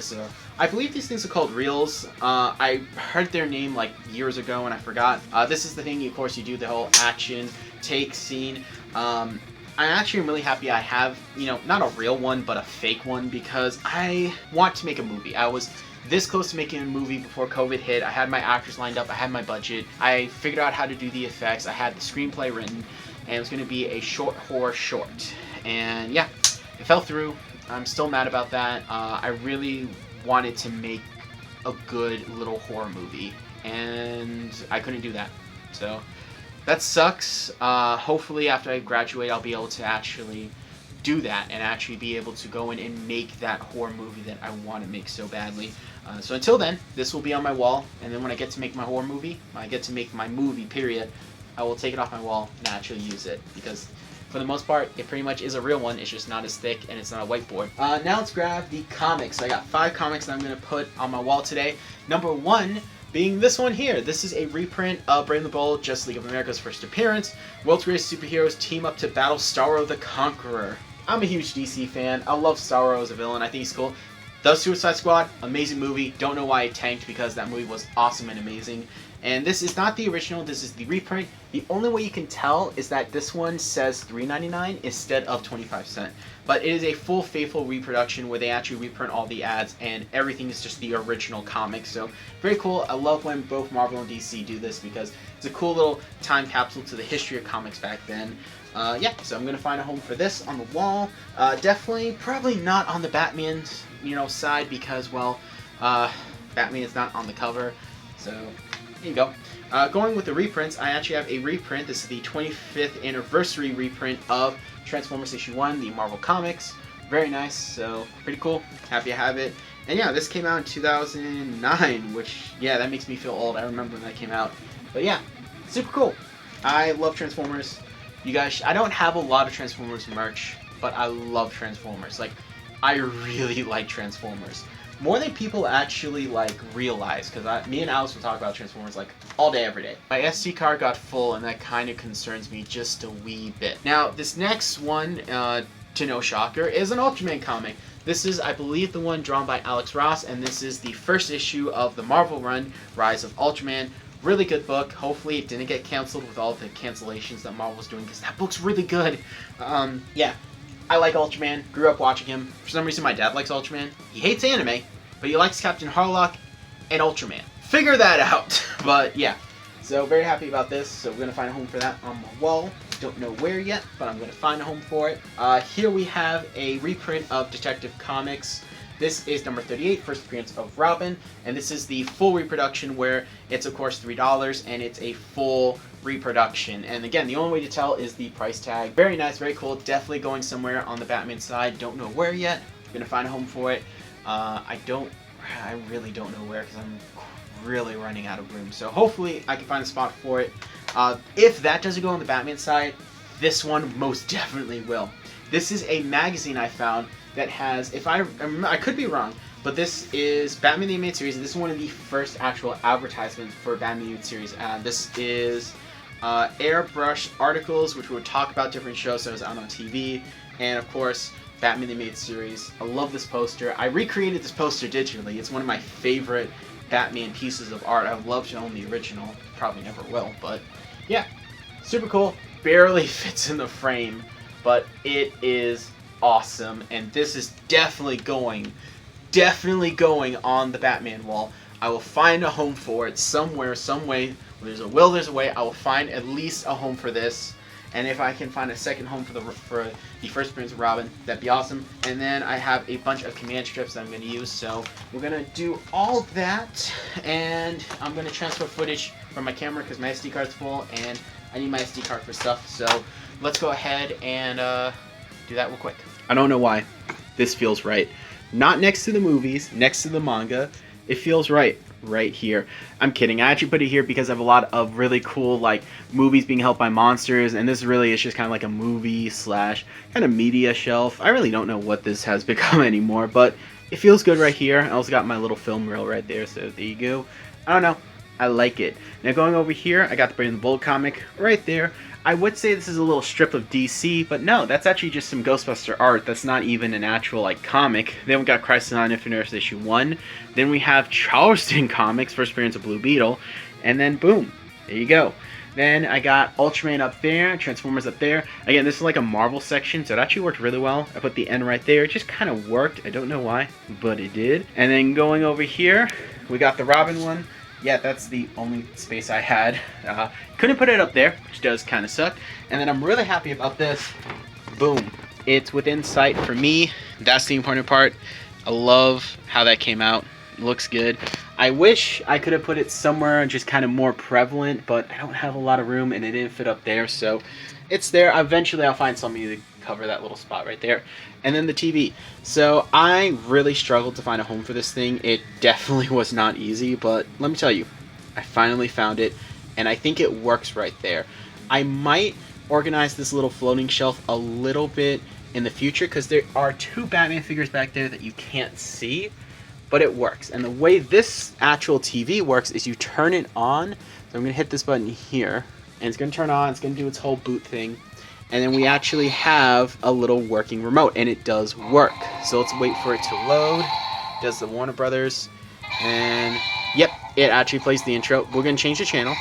I believe these things are called reels. I heard their name like years ago and I forgot. This is the thing, of course, you do the whole action, take, scene. I actually am really happy I have, not a real one, but a fake one, because I want to make a movie. I was this close to making a movie before COVID hit. I had my actors lined up, I had my budget, I figured out how to do the effects, I had the screenplay written, and it was going to be a short horror short. And yeah, it fell through. I'm still mad about that. I really wanted to make a good little horror movie, and I couldn't do that. So that sucks. Hopefully after I graduate, I'll be able to actually do that and actually be able to go in and make that horror movie that I want to make so badly. So until then, this will be on my wall, and then when I get to make my horror movie, when I get to make my movie, period, I will take it off my wall and actually use it, because for the most part, it pretty much is a real one. It's just not as thick, and it's not a whiteboard. Now let's grab the comics. So I got 5 comics that I'm going to put on my wall today. Number 1 being this one here. This is a reprint of Brave and the Bold, Justice League of America's first appearance. World's greatest superheroes team up to battle Starro the Conqueror. I'm a huge DC fan. I love Starro as a villain. I think he's cool. The Suicide Squad, amazing movie. Don't know why it tanked, because that movie was awesome and amazing. And this is not the original, this is the reprint. The only way you can tell is that this one says $3.99 instead of 25¢. But it is a full faithful reproduction where they actually reprint all the ads, and everything is just the original comic. So very cool. I love when both Marvel and DC do this, because it's a cool little time capsule to the history of comics back then. Yeah, so I'm gonna find a home for this on the wall. Definitely, probably not on the Batman, side, because, well, Batman is not on the cover. So here you go. Going with the reprints, I actually have a reprint. This is the 25th anniversary reprint of Transformers issue 1, the Marvel Comics. Very nice, so pretty cool. Happy to have it. And yeah, this came out in 2009, which, yeah, that makes me feel old. I remember when that came out. But yeah, super cool. I love Transformers. You guys, I don't have a lot of Transformers merch, but I love Transformers. Like, I really like Transformers. More than people actually, realize, because me and Alice will talk about Transformers, all day, every day. My SD card got full, and that kind of concerns me just a wee bit. Now, this next one, to no shocker, is an Ultraman comic. This is, I believe, the one drawn by Alex Ross, and this is the first issue of the Marvel run, Rise of Ultraman. Really good book. Hopefully it didn't get canceled with all the cancellations that Marvel's doing, because that book's really good. Yeah. I like Ultraman. Grew up watching him. For some reason, my dad likes Ultraman. He hates anime, but he likes Captain Harlock and Ultraman. Figure that out. But yeah. So very happy about this. So we're going to find a home for that on my wall. Don't know where yet, but I'm going to find a home for it. Here we have a reprint of Detective Comics. This is number 38, first appearance of Robin, and this is the full reproduction where it's, of course, $3, and it's a full reproduction. And again, the only way to tell is the price tag. Very nice, very cool, definitely going somewhere on the Batman side. Don't know where yet. I'm going to find a home for it. I really don't know where, because I'm really running out of room. So hopefully I can find a spot for it. If that doesn't go on the Batman side, this one most definitely will. This is a magazine I found that has, if I could be wrong, but this is Batman the Animated Series. This is one of the first actual advertisements for Batman the Animated Series. This is airbrush articles, which would talk about different shows that was out on TV, and of course, Batman the Animated Series. I love this poster. I recreated this poster digitally. It's one of my favorite Batman pieces of art. I would love to own the original. Probably never will, but yeah, super cool. Barely fits in the frame, but it is awesome, and this is definitely going on the Batman wall. I will find a home for it somewhere, some way. Where there's a will, there's a way. I will find at least a home for this, and if I can find a second home for the first appearance of Robin, that'd be awesome. And then I have a bunch of command strips that I'm going to use, so we're going to do all that, and I'm going to transfer footage from my camera because my SD card's full, and I need my SD card for stuff. So let's go ahead and do that real quick. I don't know why this feels right. Not next to the movies, next to the manga. It feels right here. I'm kidding. I actually put it here because I have a lot of really cool movies being helped by monsters, and this really is just kind of like a movie slash kind of media shelf. I really don't know what this has become anymore, but it feels good right here. I also got my little film reel right there, so there you go. I don't know. I like it. Now going over here, I got the Brave and the Bold comic right there. I would say this is a little strip of DC, but no, that's actually just some Ghostbuster art. That's not even an actual comic. Then we got Crisis on Infinite Earths issue 1. Then we have Charleston Comics, first appearance of Blue Beetle. And then boom, there you go. Then I got Ultraman up there, Transformers up there. Again, this is like a Marvel section, so it actually worked really well. I put the N right there. It just kind of worked. I don't know why, but it did. And then going over here, we got the Robin one. yeah, that's the only space I had. Couldn't put it up there, which does kind of suck. And then I'm really happy about this. Boom. It's within sight for me. That's the important part. I love how that came out. It looks good. I wish I could have put it somewhere just kind of more prevalent, but I don't have a lot of room and it didn't fit up there, so it's there. Eventually I'll find somebody to cover that little spot right there. And then the TV. So I really struggled to find a home for this thing. It definitely was not easy, but let me tell you, I finally found it, and I think it works right there. I might organize this little floating shelf a little bit in the future because there are 2 Batman figures back there that you can't see, but it works. And the way this actual TV works is you turn it on. So I'm going to hit this button here, and it's going to turn on. It's going to do its whole boot thing. And then we actually have a little working remote, and it does work. So let's wait for it to load. It does the Warner Brothers. And yep, it actually plays the intro. We're going to change the channel.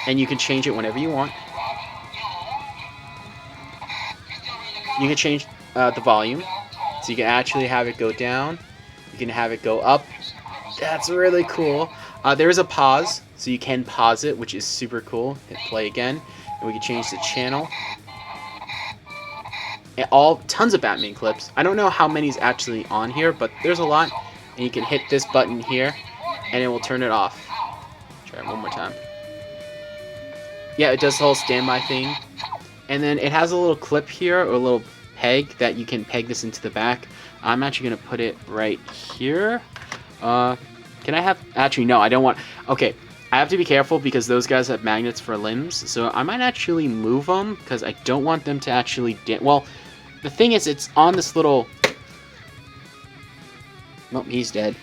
And you can change it whenever you want. You can change the volume. So you can actually have it go down. You can have it go up. That's really cool. There is a pause, so you can pause it, which is super cool. Hit play again. And we can change the channel. And tons of Batman clips. I don't know how many is actually on here, but there's a lot. And you can hit this button here, and it will turn it off. Try it one more time. Yeah, it does the whole standby thing. And then it has a little clip here, or a little peg, that you can peg this into the back. I'm actually going to put it right here. Can I have... Actually, no, I don't want... Okay. I have to be careful because those guys have magnets for limbs, so I might actually move them because I don't want them to actually... Well, the thing is, it's on this little... Nope, he's dead.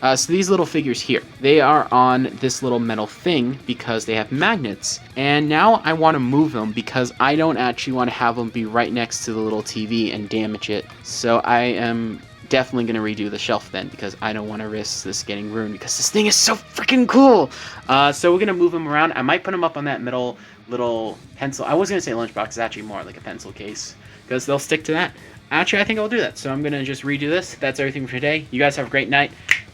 So these little figures here, they are on this little metal thing because they have magnets. And now I want to move them because I don't actually want to have them be right next to the little TV and damage it. So I am... definitely going to redo the shelf then because I don't want to risk this getting ruined because this thing is so freaking cool. So we're going to move them around. I might put them up on that middle little pencil. I was going to say lunchbox. It's actually more like a pencil case because they'll stick to that. Actually, I think I'll do that. So I'm going to just redo this. That's everything for today. You guys have a great night.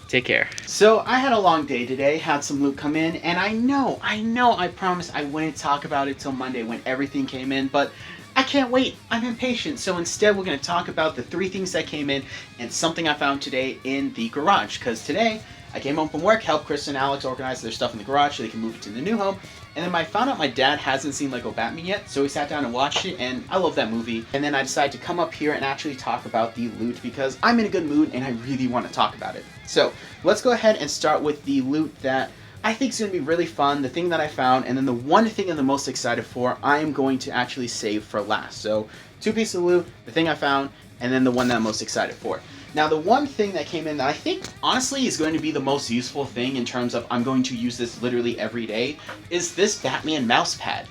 Take care. So I had a long day today, had some loot come in, and I promised I wouldn't talk about it till Monday when everything came in, but I can't wait. I'm impatient. So instead, we're going to talk about the 3 things that came in and something I found today in the garage. Because today, I came home from work, helped Chris and Alex organize their stuff in the garage so they can move it to the new home. And then I found out my dad hasn't seen Lego Batman yet, so we sat down and watched it, and I love that movie. And then I decided to come up here and actually talk about the loot because I'm in a good mood and I really want to talk about it. So let's go ahead and start with the loot that I think is going to be really fun, the thing that I found, and then the one thing I'm the most excited for, I am going to actually save for last. So 2 pieces of loot, the thing I found, and then the one that I'm most excited for. Now the one thing that came in that I think honestly is going to be the most useful thing in terms of I'm going to use this literally every day is this Batman mouse pad.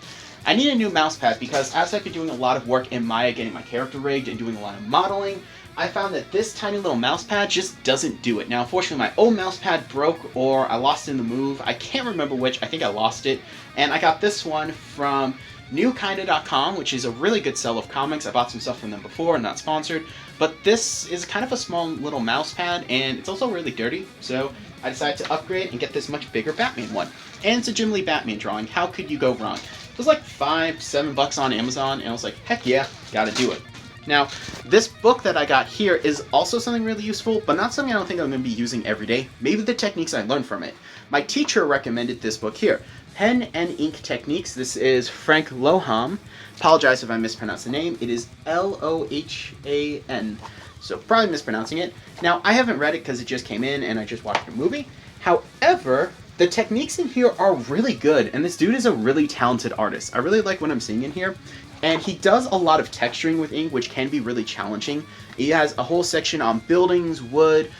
I need a new mouse pad because as I've been doing a lot of work in Maya getting my character rigged and doing a lot of modeling, I found that this tiny little mouse pad just doesn't do it. Now, unfortunately, my old mouse pad broke or I lost it in the move. I can't remember which. I think I lost it. And I got this one from newkinda.com, which is a really good sell of comics. I bought some stuff from them before, not sponsored. But this is kind of a small little mouse pad, and it's also really dirty. So I decided to upgrade and get this much bigger Batman one. And it's a Jim Lee Batman drawing. How could you go wrong? It was like $5-7 on Amazon, and I was like, heck yeah, gotta do it. Now, this book that I got here is also something really useful, but not something I don't think I'm going to be using every day. Maybe the techniques I learned from it. My teacher recommended this book here, Pen and Ink Techniques. This is Frank Loham. Apologize if I mispronounce the name. It is Lohan. So probably mispronouncing it. Now, I haven't read it because it just came in and I just watched a movie. However, the techniques in here are really good, and this dude is a really talented artist. I really like what I'm seeing in here. And he does a lot of texturing with ink, which can be really challenging. He has a whole section on buildings, wood,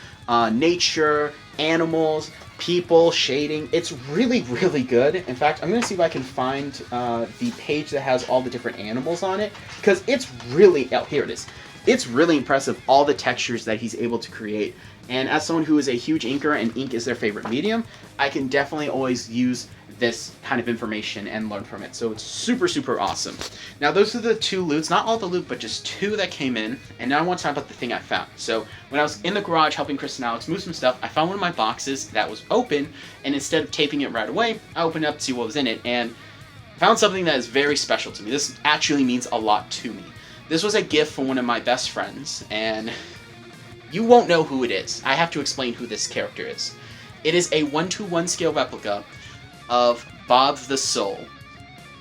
nature, animals, people, shading. It's really, really good. In fact, I'm going to see if I can find the page that has all the different animals on it. Because it's really... Oh, here it is. It's really impressive, all the textures that he's able to create. And as someone who is a huge inker and ink is their favorite medium, I can definitely always use this kind of information and learn from it. So it's super, super awesome. Now those are the 2 loots, not all the loot, but just 2 that came in. And now I want to talk about the thing I found. So when I was in the garage helping Chris and Alex move some stuff, I found one of my boxes that was open, and instead of taping it right away, I opened it up to see what was in it, and found something that is very special to me. This actually means a lot to me. This was a gift from one of my best friends, and you won't know who it is. I have to explain who this character is. It is a 1:1 scale replica of Bob the Soul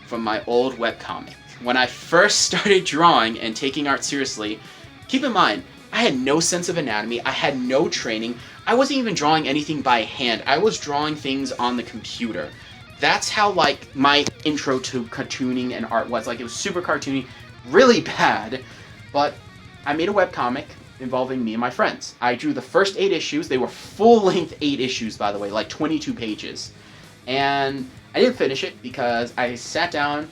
from my old webcomic. When I first started drawing and taking art seriously, keep in mind, I had no sense of anatomy, I had no training, I wasn't even drawing anything by hand, I was drawing things on the computer. That's how, like, my intro to cartooning and art was. Like, it was super cartoony, really bad, but I made a webcomic involving me and my friends. I drew the first 8 issues. They were full-length 8 issues, by the way, like 22 pages. And I didn't finish it because I sat down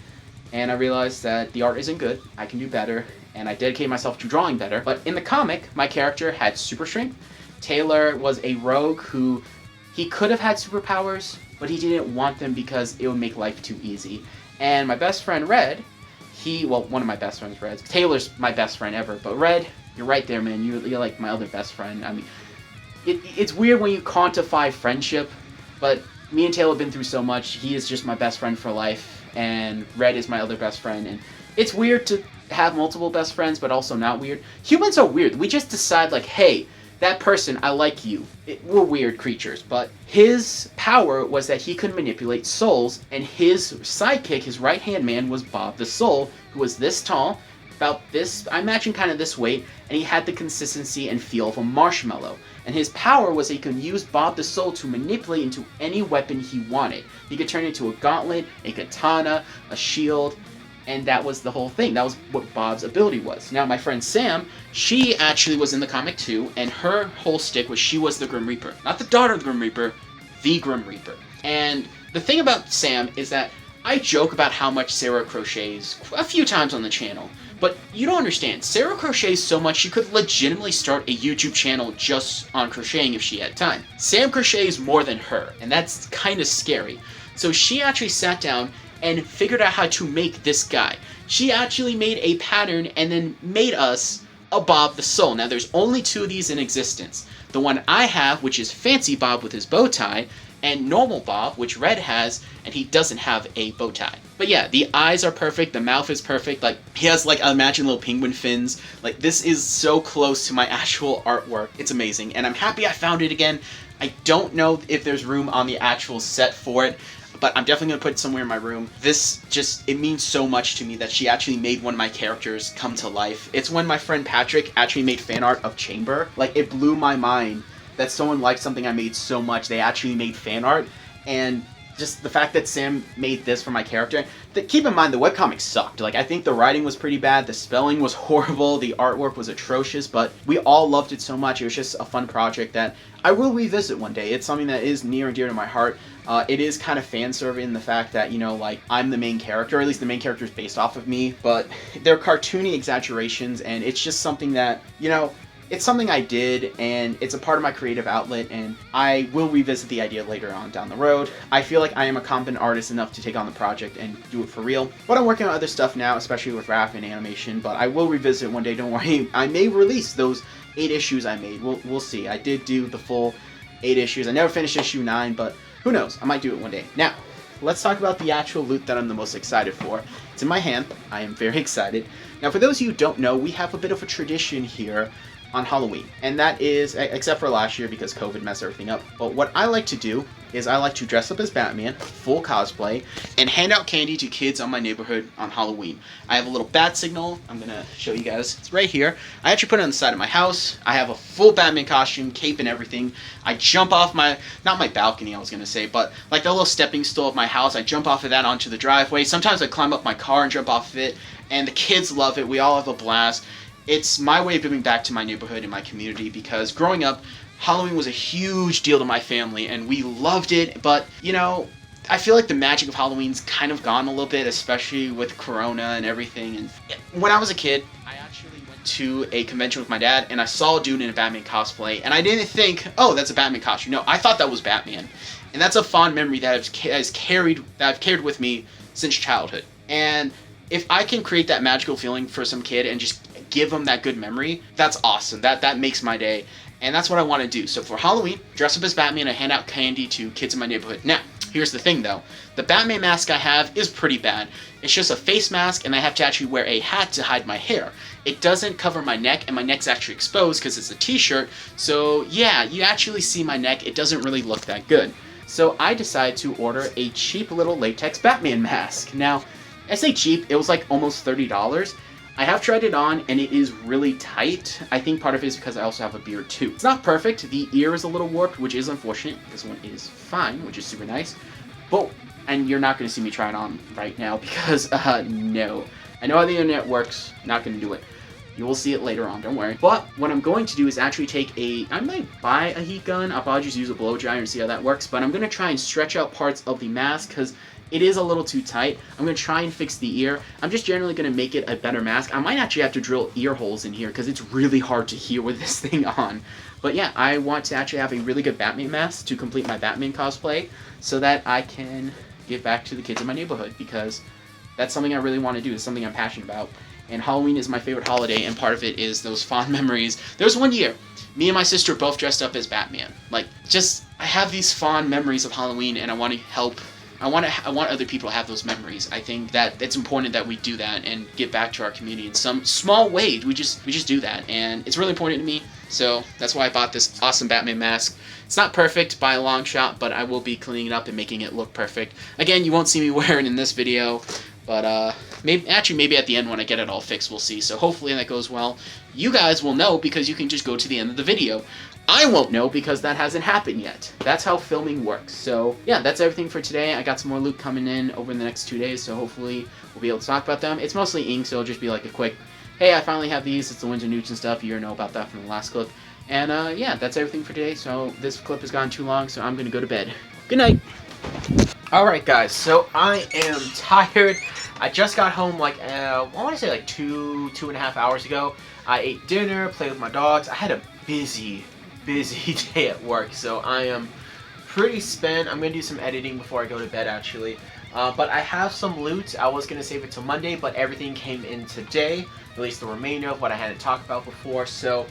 and I realized that the art isn't good. I can do better, and I dedicated myself to drawing better. But in the comic, my character had super strength. Taylor was a rogue who, he could have had superpowers, but he didn't want them because it would make life too easy. And my best friend, Red, one of my best friends, Red. Taylor's my best friend ever, but Red, you're right there, man. You're like my other best friend. I mean, it's weird when you quantify friendship, but me and Taylor have been through so much. He is just my best friend for life, and Red is my other best friend. And it's weird to have multiple best friends, but also not weird. Humans are weird. We just decide, like, hey, that person, I like you. We're weird creatures, but his power was that he could manipulate souls, and his sidekick, his right-hand man, was Bob the Soul, who was this tall, about this, I imagine kind of this weight, and he had the consistency and feel of a marshmallow. And his power was that he could use Bob the Soul to manipulate into any weapon he wanted. He could turn it into a gauntlet, a katana, a shield, and that was the whole thing. That was what Bob's ability was. Now, my friend Sam, she actually was in the comic too, and her whole stick was she was the Grim Reaper. Not the daughter of the Grim Reaper, the Grim Reaper. And the thing about Sam is that I joke about how much Sarah crochets a few times on the channel, but you don't understand. Sarah crochets so much she could legitimately start a YouTube channel just on crocheting if she had time. Sam crochets more than her, and that's kind of scary. So she actually sat down and figured out how to make this guy. She actually made a pattern and then made us a Bob the Soul. Now there's only 2 of these in existence. The one I have, which is Fancy Bob with his bow tie, and Normal Bob, which Red has, and he doesn't have a bow tie. But yeah, the eyes are perfect, the mouth is perfect, like, he has, like, imagine little penguin fins. Like, this is so close to my actual artwork. It's amazing, and I'm happy I found it again. I don't know if there's room on the actual set for it, but I'm definitely going to put it somewhere in my room. This just, it means so much to me that she actually made one of my characters come to life. It's when my friend Patrick actually made fan art of C.H.A.M.B.E.R. Like, it blew my mind that someone liked something I made so much, they actually made fan art. And just the fact that Sam made this for my character, keep in mind the webcomic sucked. Like, I think the writing was pretty bad, the spelling was horrible, the artwork was atrocious, but we all loved it so much. It was just a fun project that I will revisit one day. It's something that is near and dear to my heart. It is kind of fan serving in the fact that, you know, like, I'm the main character, or at least the main character is based off of me, but they're cartoony exaggerations, and it's just something that, you know, it's something I did, and it's a part of my creative outlet, and I will revisit the idea later on down the road. I feel like I am a competent artist enough to take on the project and do it for real. But I'm working on other stuff now, especially with rap and animation, but I will revisit it one day, don't worry. I may release those 8 issues I made. We'll see. I did do the full 8 issues. I never finished issue 9, but who knows? I might do it one day. Now, let's talk about the actual loot that I'm the most excited for. It's in my hand. I am very excited. Now, for those of you who don't know, we have a bit of a tradition here on Halloween, and that is, except for last year because COVID messed everything up, but what I like to do is I like to dress up as Batman, full cosplay, and hand out candy to kids on my neighborhood on Halloween. I have a little bat signal. I'm gonna show you guys. It's right here. I actually put it on the side of my house. I have a full Batman costume, cape and everything. I jump off not my balcony I was gonna say, but like the little stepping stool of my house. I jump off of that onto the driveway. Sometimes I climb up my car and jump off of it, and the kids love it. We all have a blast. It's my way of giving back to my neighborhood and my community, because growing up, Halloween was a huge deal to my family, and we loved it, but, you know, I feel like the magic of Halloween's kind of gone a little bit, especially with Corona and everything. And when I was a kid, I actually went to a convention with my dad, and I saw a dude in a Batman cosplay, and I didn't think, oh, that's a Batman costume. No, I thought that was Batman. And that's a fond memory that I've carried with me since childhood. And if I can create that magical feeling for some kid and just give them that good memory, that's awesome. That makes my day. And that's what I want to do. So for Halloween, dress up as Batman and hand out candy to kids in my neighborhood. Now, here's the thing though. The Batman mask I have is pretty bad. It's just a face mask, and I have to actually wear a hat to hide my hair. It doesn't cover my neck, and my neck's actually exposed because it's a t-shirt. So yeah, you actually see my neck. It doesn't really look that good. So I decided to order a cheap little latex Batman mask. Now, I say cheap, it was like almost $30. I have tried it on, and it is really tight. I think part of it is because I also have a beard too. It's not perfect. The ear is a little warped, which is unfortunate. This one is fine, which is super nice. But, and you're not going to see me try it on right now because, no. I know how the internet works. Not going to do it. You will see it later on, don't worry. But what I'm going to do is actually I might buy a heat gun. I'll probably just use a blow dryer and see how that works. But I'm going to try and stretch out parts of the mask because it is a little too tight. I'm going to try and fix the ear. I'm just generally going to make it a better mask. I might actually have to drill ear holes in here because it's really hard to hear with this thing on. But yeah, I want to actually have a really good Batman mask to complete my Batman cosplay so that I can give back to the kids in my neighborhood because that's something I really want to do. It's something I'm passionate about. And Halloween is my favorite holiday, and part of it is those fond memories. There was one year, me and my sister both dressed up as Batman. Like, just, I have these fond memories of Halloween, and I want to help. I want other people to have those memories. I think that it's important that we do that and give back to our community in some small way. We just do that, and it's really important to me. So that's why I bought this awesome Batman mask. It's not perfect by a long shot, but I will be cleaning it up and making it look perfect. Again, you won't see me wearing it in this video, but maybe at the end when I get it all fixed, we'll see. So hopefully that goes well. You guys will know because you can just go to the end of the video. I won't know because that hasn't happened yet. That's how filming works. So yeah, that's everything for today. I got some more loot coming in over the next 2 days, so hopefully we'll be able to talk about them. It's mostly ink, so it'll just be like a quick, hey, I finally have these. It's the Winsor Newton stuff. You already know about that from the last clip. And yeah, that's everything for today. So this clip has gone too long, so I'm going to go to bed. Good night. Alright guys, so I am tired. I just got home like, I want to say like two and a half hours ago. I ate dinner, played with my dogs. I had a busy day at work, so I am pretty spent. I'm going to do some editing before I go to bed actually. But I have some loot. I was going to save it till Monday, but everything came in today. At least the remainder of what I hadn't talked about before. So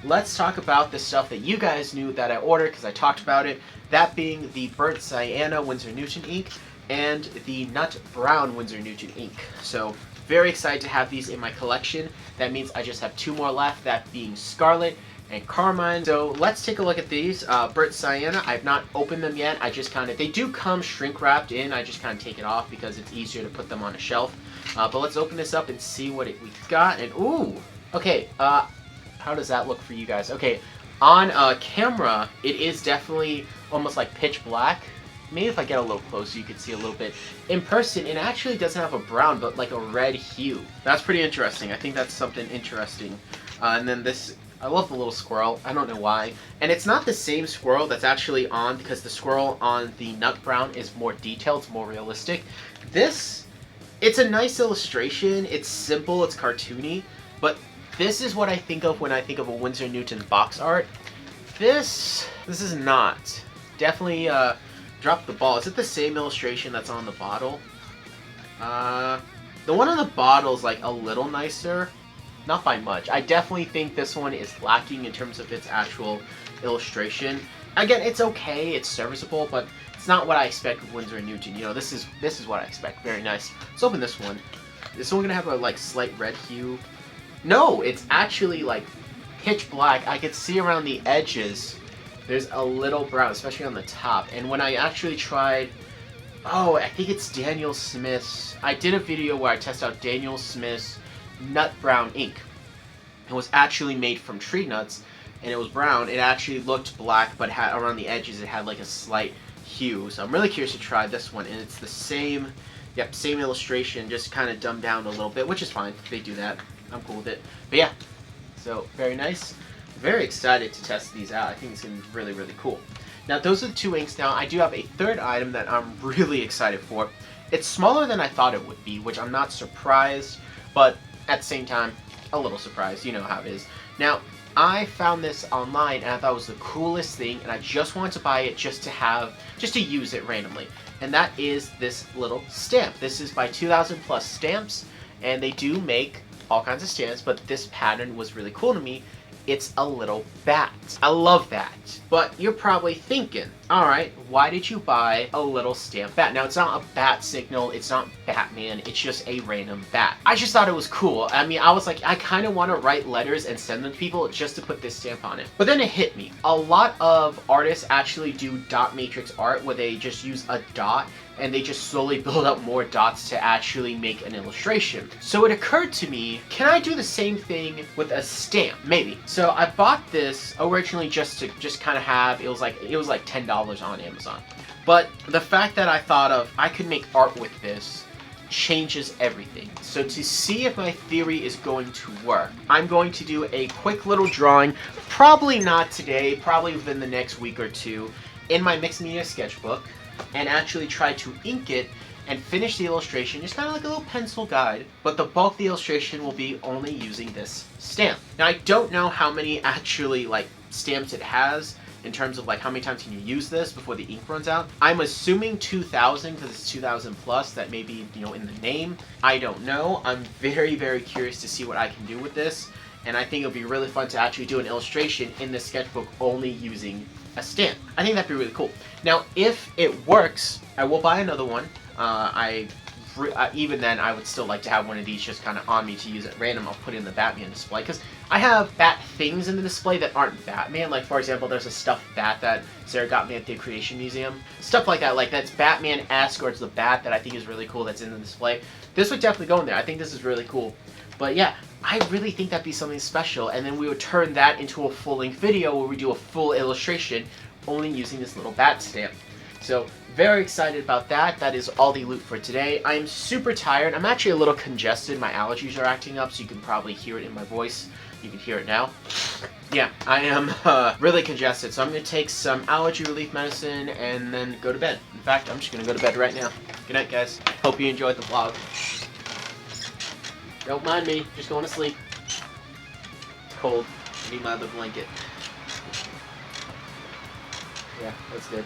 let's talk about the stuff that you guys knew that I ordered because I talked about it. That being the Burnt Sienna Winsor Newton ink and the Nut Brown Winsor Newton ink. So very excited to have these in my collection. That means I just have 2 more left, that being Scarlet and Carmine. So let's take a look at these. Burnt Sienna, I've not opened them yet. I just they do come shrink wrapped in. I just kind of take it off because it's easier to put them on a shelf. But let's open this up and see what we got. And ooh, okay, how does that look for you guys? Okay, on camera, it is definitely almost like pitch black. Maybe if I get a little closer, you can see a little bit. In person, it actually doesn't have a brown, but like a red hue. That's pretty interesting. I think that's something interesting. And then this, I love the little squirrel. I don't know why. And it's not the same squirrel that's actually on, because the squirrel on the Nut Brown is more detailed, it's more realistic. This, it's a nice illustration. It's simple, it's cartoony, but this is what I think of when I think of a Winsor Newton box art. This is not. Definitely dropped the ball. Is it the same illustration that's on the bottle? The one on the bottle is like a little nicer. Not by much. I definitely think this one is lacking in terms of its actual illustration. Again, it's okay, it's serviceable, but it's not what I expect with Winsor Newton. You know, this is what I expect. Very nice. Let's open this one. Is this one gonna have a like slight red hue? No, it's actually like pitch black. I could see around the edges there's a little brown, especially on the top. And when I actually tried, oh, I think it's Daniel Smith's. I did a video where I tested out Daniel Smith's Nut Brown ink. It was actually made from tree nuts, and it was brown. It actually looked black, but had around the edges it had like a slight hue. So I'm really curious to try this one, and it's the same, yep, same illustration, just kind of dumbed down a little bit, which is fine. They do that. I'm cool with it. But yeah, so very nice. Very excited to test these out. I think it's going to be really, really cool. Now, those are the 2 inks. Now, I do have a third item that I'm really excited for. It's smaller than I thought it would be, which I'm not surprised, but at the same time, a little surprised. You know how it is. Now, I found this online and I thought it was the coolest thing, and I just wanted to buy it just to use it randomly. And that is this little stamp. This is by 2000 Plus Stamps, and they do make all kinds of stamps, but this pattern was really cool to me. It's a little bat. I love that. But you're probably thinking, alright, why did you buy a little stamp bat? Now, it's not a bat signal, it's not Batman, it's just a random bat. I just thought it was cool. I mean, I was like, I kind of want to write letters and send them to people just to put this stamp on it. But then it hit me. A lot of artists actually do dot matrix art where they just use a dot and they just slowly build up more dots to actually make an illustration. So it occurred to me, can I do the same thing with a stamp? Maybe. So I bought this originally just to kind of have, it was like $10 on Amazon. But the fact that I thought of, I could make art with this changes everything. So to see if my theory is going to work, I'm going to do a quick little drawing, probably not today, probably within the next week or two, in my mixed media sketchbook, and actually try to ink it and finish the illustration, just kind of like a little pencil guide, but the bulk of the illustration will be only using this stamp. Now, I don't know how many actually like stamps it has in terms of like how many times can you use this before the ink runs out. I'm assuming 2000 because it's 2000 plus, that may be, you know, in the name. I don't know. I'm very, very curious to see what I can do with this, and I think it'll be really fun to actually do an illustration in the sketchbook only using a stamp. I think that'd be really cool. Now, if it works, I will buy another one. Even then, I would still like to have one of these just kind of on me to use at random. I'll put it in the Batman display, because I have bat things in the display that aren't Batman. Like, for example, there's a stuffed bat that Sarah got me at the Creation Museum. Stuff like that, like that's Batman-esque, or it's the bat that I think is really cool that's in the display. This would definitely go in there. I think this is really cool. But yeah, I really think that'd be something special, and then we would turn that into a full-length video where we do a full illustration only using this little bat stamp. So, very excited about that. That is all the loot for today. I'm super tired. I'm actually a little congested. My allergies are acting up, so you can probably hear it in my voice. You can hear it now. Yeah, I am really congested, so I'm going to take some allergy relief medicine and then go to bed. In fact, I'm just going to go to bed right now. Good night, guys. Hope you enjoyed the vlog. Don't mind me. Just going to sleep. It's cold. I need my other blanket. Yeah, that's good.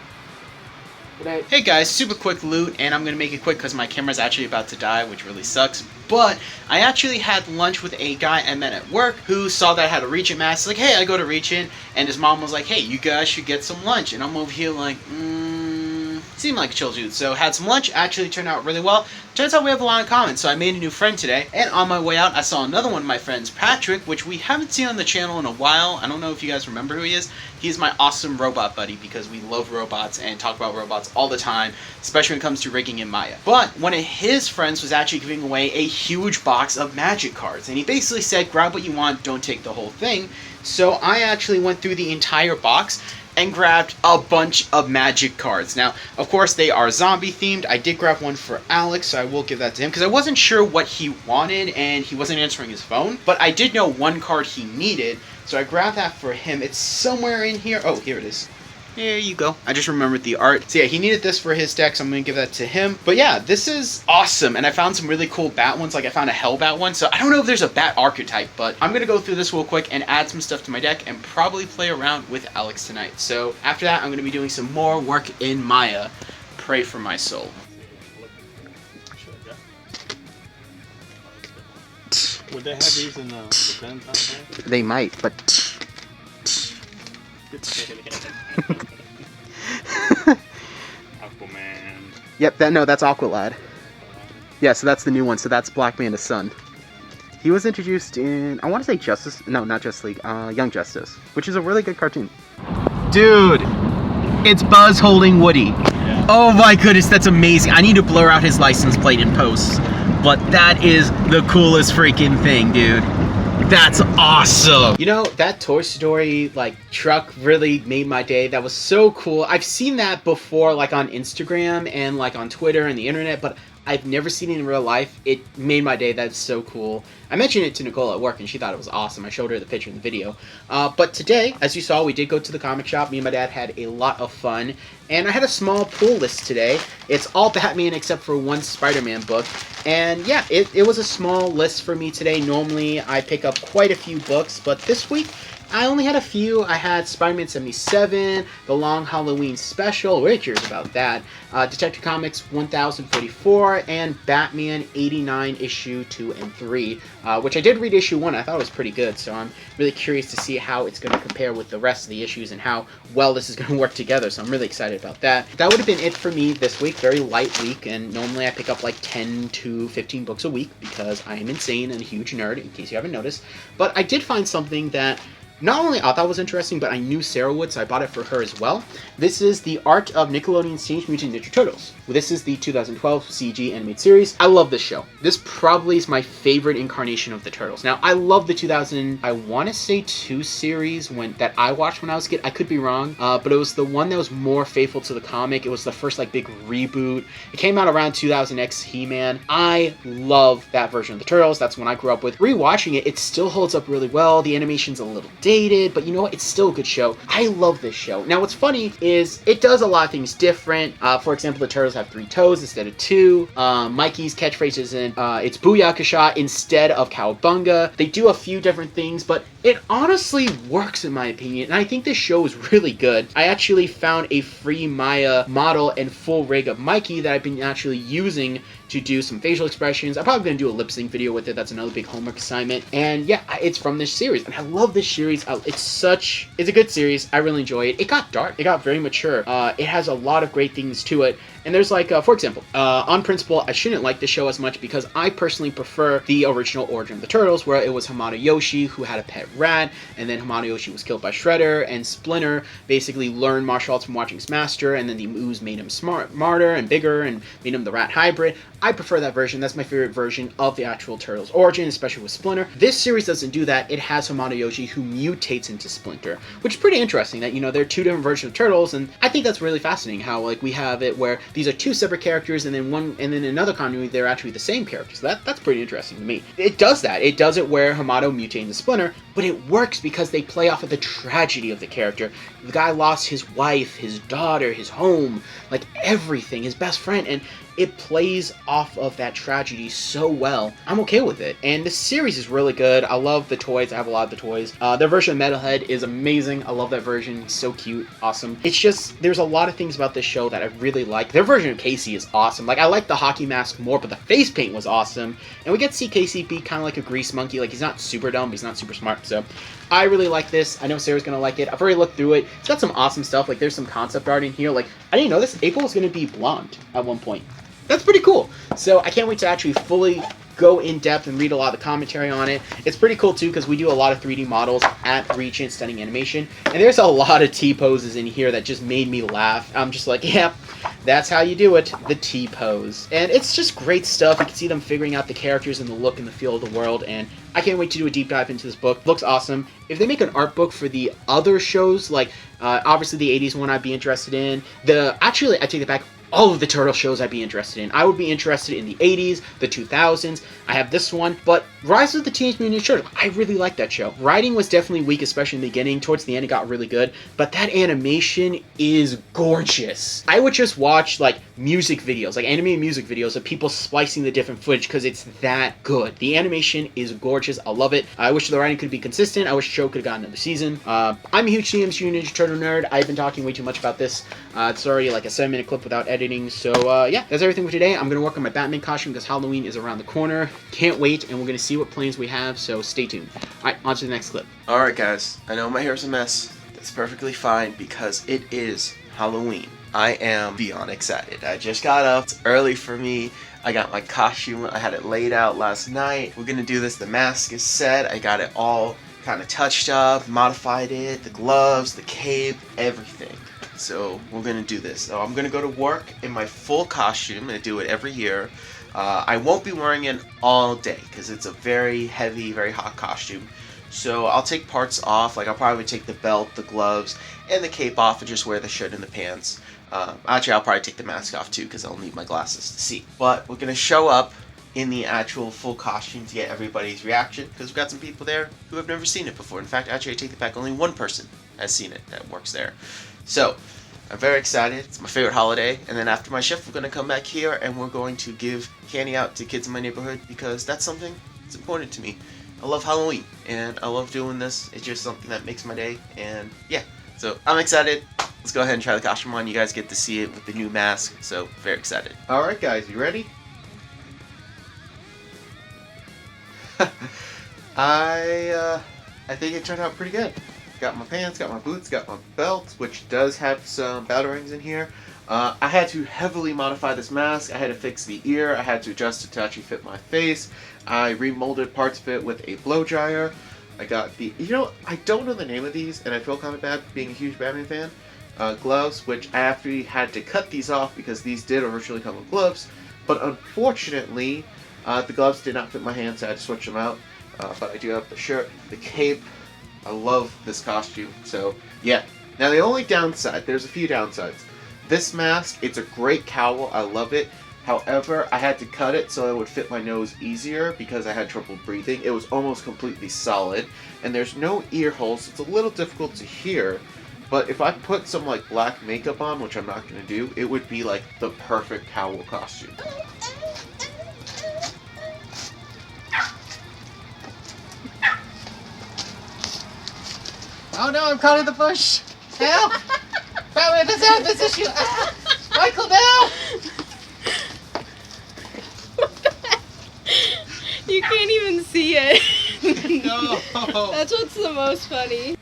Good night. Hey guys, super quick loot, and I'm going to make it quick because my camera's actually about to die, which really sucks. But I actually had lunch with a guy I met at work who saw that I had a Regent mask. Like, hey, I go to Regent, and his mom was like, hey, you guys should get some lunch. And I'm over here like, seemed like a chill dude. So had some lunch, actually turned out really well. Turns out we have a lot in common, so I made a new friend today. And on my way out, I saw another one of my friends, Patrick, which we haven't seen on the channel in a while. I don't know if you guys remember who he is. He's my awesome robot buddy because we love robots and talk about robots all the time, especially when it comes to rigging in Maya. But one of his friends was actually giving away a huge box of magic cards, and he basically said, grab what you want, don't take the whole thing. So I actually went through the entire box and grabbed a bunch of magic cards. Now, of course, they are zombie themed. I did grab one for Alex, so I will give that to him, because I wasn't sure what he wanted, and he wasn't answering his phone. But I did know one card he needed, so I grabbed that for him. It's somewhere in here. Oh, here it is. There you go. I just remembered the art. So yeah, he needed this for his deck, so I'm going to give that to him. But yeah, this is awesome. And I found some really cool bat ones. Like I found a hell bat one. So I don't know if there's a bat archetype, but I'm going to go through this real quick and add some stuff to my deck and probably play around with Alex tonight. So after that, I'm going to be doing some more work in Maya. Pray for my soul. Would they have these in the pen time? They might, but... Aquaman. Yep, that's Aqualad. Yeah, so that's the new one. So that's Black Manta's son. He was introduced in, I want to say Justice, no, not Justice League, Young Justice, which is a really good cartoon. Dude, it's Buzz holding Woody. Yeah. Oh my goodness, that's amazing. I need to blur out his license plate in post, but that is the coolest freaking thing, dude. That's awesome. You know, that Toy Story like truck really made my day. That was so cool. I've seen that before, like on Instagram and like on Twitter and the internet, but I've never seen it in real life. It made my day. That's so cool. I mentioned it to Nicole at work, and she thought it was awesome. I showed her the picture in the video. But today, as you saw, we did go to the comic shop. Me and my dad had a lot of fun, and I had a small pull list today. It's all Batman except for one Spider-Man book. And yeah, it was a small list for me today. Normally, I pick up quite a few books, but this week, I only had a few. I had Spider-Man 77, The Long Halloween Special, very curious about that, Detective Comics 1044, and Batman 89 issue 2 and 3, which I did read issue 1. I thought it was pretty good, so I'm really curious to see how it's going to compare with the rest of the issues and how well this is going to work together, so I'm really excited about that. That would have been it for me this week. Very light week, and normally I pick up like 10 to 15 books a week because I am insane and a huge nerd, in case you haven't noticed. But I did find something that not only I thought was interesting, but I knew Sarah would, so I bought it for her as well. This is the art of Nickelodeon's Teenage Mutant Ninja Turtles. This is the 2012 CG animated series. I love this show. This probably is my favorite incarnation of the Turtles. Now, I love the 2 series that I watched when I was a kid. I could be wrong, but it was the one that was more faithful to the comic. It was the first like big reboot. It came out around 2000X He-Man. I love that version of the Turtles. That's when I grew up with. Rewatching it, it still holds up really well. The animation's a little dated, but you know what? It's still a good show. I love this show. Now, what's funny is it does a lot of things different. For example, the Turtles have 3 toes instead of 2. Mikey's catchphrase isn't it's Booyakasha instead of Cowabunga. They do a few different things, but it honestly works in my opinion, and I think this show is really good. I actually found a free Maya model and full rig of Mikey that I've been actually using to do some facial expressions. I'm probably going to do a lip sync video with it. That's another big homework assignment. And yeah, it's from this series, and I love this series. It's a good series. I really enjoy it. It got dark. It got very mature. It has a lot of great things to it. And there's like, for example, on principle, I shouldn't like the show as much because I personally prefer the original origin of the Turtles, where it was Hamato Yoshi who had a pet rat, and then Hamato Yoshi was killed by Shredder, and Splinter basically learned martial arts from watching his master, and then the ooze made him smarter and bigger and made him the rat hybrid. I prefer that version. That's my favorite version of the actual Turtles origin, especially with Splinter. This series doesn't do that. It has Hamato Yoshi who mutates into Splinter, which is pretty interesting that, you know, there are 2 different versions of Turtles, and I think that's really fascinating how, like, we have it where these are 2 separate characters, and then in another continuity, they're actually the same characters. So that's pretty interesting to me. It does that. It does it where Hamato mutates into Splinter, but it works because they play off of the tragedy of the character. The guy lost his wife, his daughter, his home, like everything, his best friend, and it plays off of that tragedy so well. I'm okay with it. And the series is really good. I love the toys. I have a lot of the toys. Their version of Metalhead is amazing. I love that version. He's so cute. Awesome. It's just, there's a lot of things about this show that I really like. Their version of Casey is awesome. Like, I like the hockey mask more, but the face paint was awesome. And we get to see Casey be kind of like a grease monkey. Like, he's not super dumb, but he's not super smart. So I really like this. I know Sarah's gonna like it. I've already looked through it. It's got some awesome stuff. Like, there's some concept art in here. Like, I didn't know this. April was gonna be blonde at one point. That's pretty cool. So I can't wait to actually fully go in depth and read a lot of the commentary on it. It's pretty cool too because we do a lot of 3D models at Regent Stunning Animation, and there's a lot of T-poses in here that just made me laugh. I'm just like, yeah, that's how you do it, the T-pose. And it's just great stuff. You can see them figuring out the characters and the look and the feel of the world, and I can't wait to do a deep dive into this book. Looks awesome. If they make an art book for the other shows, like obviously the 80s one I'd be interested in. Actually, I take it back. All of the Turtle shows I'd be interested in. I would be interested in the 80s, the 2000s. I have this one, but Rise of the Teenage Mutant Ninja Turtles, I really like that show. Writing was definitely weak, especially in the beginning. Towards the end, it got really good, but that animation is gorgeous. I would just watch, like, music videos, like animated music videos of people splicing the different footage because it's that good. The animation is gorgeous. I love it. I wish the writing could be consistent. I wish the show could have gotten another season. I'm a huge CMC Ninja Turtle nerd. I've been talking way too much about this. It's already like a 7-minute clip without editing. So yeah, that's everything for today. I'm going to work on my Batman costume because Halloween is around the corner. Can't wait, and we're going to see what plans we have, so stay tuned. Alright, on to the next clip. Alright guys, I know my hair's a mess. That's perfectly fine because it is Halloween. I am beyond excited. I just got up. It's early for me. I got my costume. I had it laid out last night. We're going to do this. The mask is set. I got it all kind of touched up, modified it, the gloves, the cape, everything. So we're going to do this. So I'm going to go to work in my full costume. I do it every year. I won't be wearing it all day because it's a very heavy, very hot costume. So I'll take parts off. Like, I'll probably take the belt, the gloves, and the cape off and just wear the shirt and the pants. Actually, I'll probably take the mask off too because I'll need my glasses to see. But we're gonna show up in the actual full costume to get everybody's reaction because we've got some people there who have never seen it before. In fact, actually, I take it back, only one person has seen it that works there. So I'm very excited. It's my favorite holiday. And then after my shift, we're gonna come back here and we're going to give candy out to kids in my neighborhood because that's something that's important to me. I love Halloween and I love doing this. It's just something that makes my day. And yeah, so I'm excited. Let's go ahead and try the costume on. You guys get to see it with the new mask. So very excited. All right, guys, you ready? I think it turned out pretty good. Got my pants, got my boots, got my belt, which does have some batarangs in here. I had to heavily modify this mask. I had to fix the ear. I had to adjust it to actually fit my face. I remolded parts of it with a blow dryer. I got the, I don't know the name of these, and I feel kind of bad being a huge Batman fan. Gloves, which I actually had to cut these off because these did originally come with gloves. But unfortunately, the gloves did not fit my hands, so I had to switch them out. But I do have the shirt, the cape. I love this costume. So yeah. Now the only downside, there's a few downsides. This mask, it's a great cowl. I love it. However, I had to cut it so it would fit my nose easier because I had trouble breathing. It was almost completely solid. And there's no ear holes, so it's a little difficult to hear. But if I put some like black makeup on, which I'm not going to do, it would be like the perfect cowl costume. Oh no, I'm caught in the bush! Help! Batman, this issue! Michael, no! You can't even see it. No! That's what's the most funny.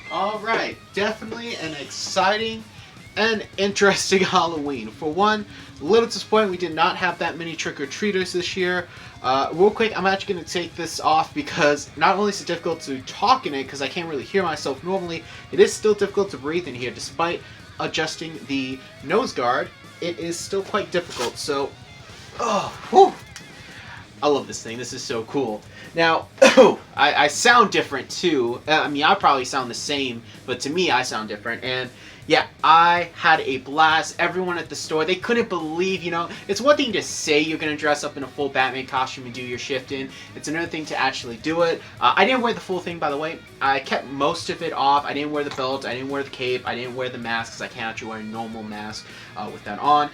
Alright, definitely an exciting and interesting Halloween. For one, a little disappointed we did not have that many trick-or-treaters this year. Real quick, I'm actually going to take this off because not only is it difficult to talk in it because I can't really hear myself normally, it is still difficult to breathe in here. Despite adjusting the nose guard, it is still quite difficult. So, whew. I love this thing. This is so cool. Now, I sound different too. I mean, I probably sound the same, but to me, I sound different. And yeah, I had a blast. Everyone at the store, they couldn't believe, it's one thing to say you're going to dress up in a full Batman costume and do your shift in. It's another thing to actually do it. I didn't wear the full thing, by the way. I kept most of it off. I didn't wear the belt. I didn't wear the cape. I didn't wear the mask because I can't actually wear a normal mask with that on.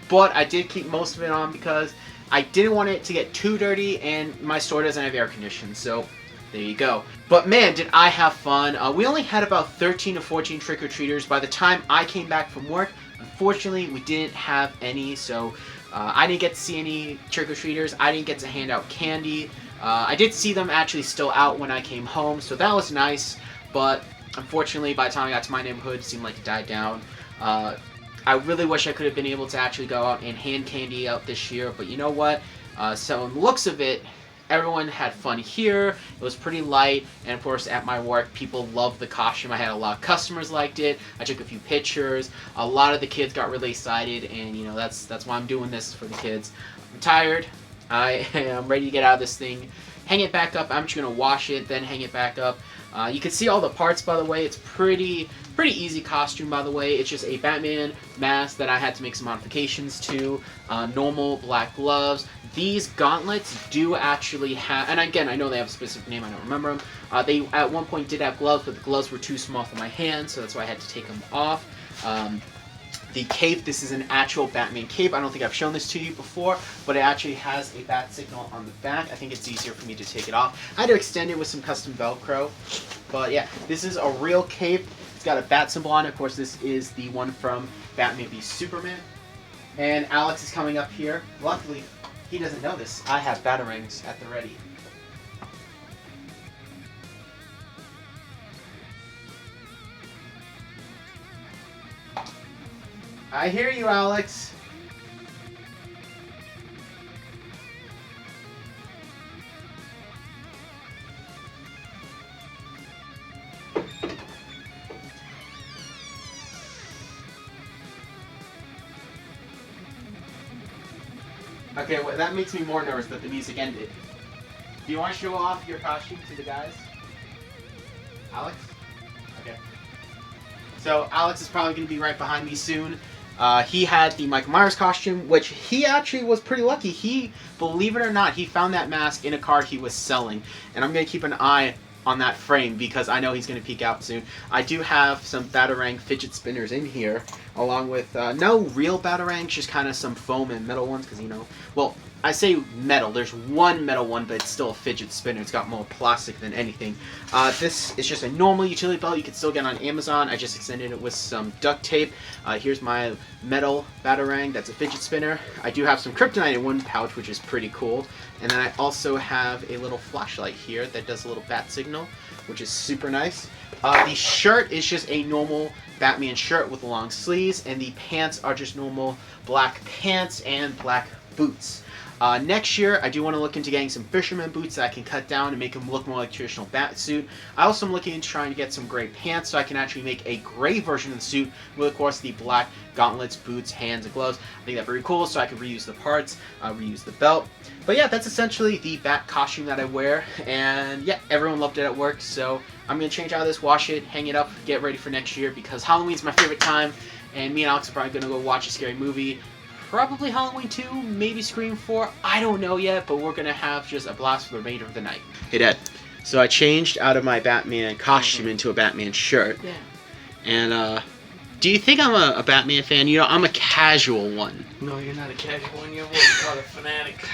But I did keep most of it on because I didn't want it to get too dirty, and my store doesn't have air conditioning, so there you go. But man, did I have fun. We only had about 13 to 14 trick-or-treaters. By the time I came back from work, unfortunately, we didn't have any, so I didn't get to see any trick-or-treaters. I didn't get to hand out candy. I did see them actually still out when I came home, so that was nice, but unfortunately, by the time I got to my neighborhood, it seemed like it died down. I really wish I could have been able to actually go out and hand candy out this year, but you know what? So in the looks of it, everyone had fun here. It was pretty light, and of course at my work, people loved the costume. I had a lot of customers liked it. I took a few pictures. A lot of the kids got really excited, and that's why I'm doing this for the kids. I'm tired. I am ready to get out of this thing. Hang it back up. I'm just gonna wash it, then hang it back up. You can see all the parts, by the way. It's pretty easy costume, by the way. It's just a Batman mask that I had to make some modifications to. Normal black gloves. These gauntlets do actually have, and again, I know they have a specific name, I don't remember them. They at one point did have gloves, but the gloves were too small for my hands, so that's why I had to take them off. The cape, this is an actual Batman cape. I don't think I've shown this to you before, but it actually has a bat signal on the back. I think it's easier for me to take it off. I had to extend it with some custom Velcro, but yeah, this is a real cape. It's got a bat symbol on it. Of course, this is the one from Batman v Superman. And Alex is coming up here. Luckily, he doesn't know this. I have batarangs at the ready. I hear you, Alex. Okay, well, that makes me more nervous that the music ended. Do you want to show off your costume to the guys? Alex? Okay. So Alex is probably going to be right behind me soon. He had the Michael Myers costume, which he actually was pretty lucky. He, believe it or not, he found that mask in a card he was selling. And I'm going to keep an eye on that frame because I know he's going to peek out soon. I do have some Batarang fidget spinners in here, along with no real Batarangs, just kind of some foam and metal ones, because, you know, well, I say metal. There's one metal one, but it's still a fidget spinner. It's got more plastic than anything. This is just a normal utility belt you can still get on Amazon. I just extended it with some duct tape. Here's my metal Batarang. That's a fidget spinner. I do have some kryptonite in one pouch, which is pretty cool. And then I also have a little flashlight here that does a little bat signal, which is super nice. The shirt is just a normal Batman shirt with long sleeves, and the pants are just normal black pants and black boots. Next year, I do want to look into getting some fisherman boots that I can cut down and make them look more like traditional bat suit. I also am looking into trying to get some gray pants so I can actually make a gray version of the suit with, of course, the black gauntlets, boots, hands, and gloves. I think that's very cool, so I can reuse the parts, reuse the belt. But yeah, that's essentially the bat costume that I wear, and yeah, everyone loved it at work, so I'm going to change out of this, wash it, hang it up, get ready for next year, because Halloween's my favorite time, and me and Alex are probably going to go watch a scary movie. Probably Halloween 2, maybe Scream 4, I don't know yet, but we're going to have just a blast for the remainder of the night. Hey Dad, so I changed out of my Batman costume into a Batman shirt. Yeah. And, do you think I'm a Batman fan? You know, I'm a casual one. No, you're not a casual one, you're what we call a fanatic.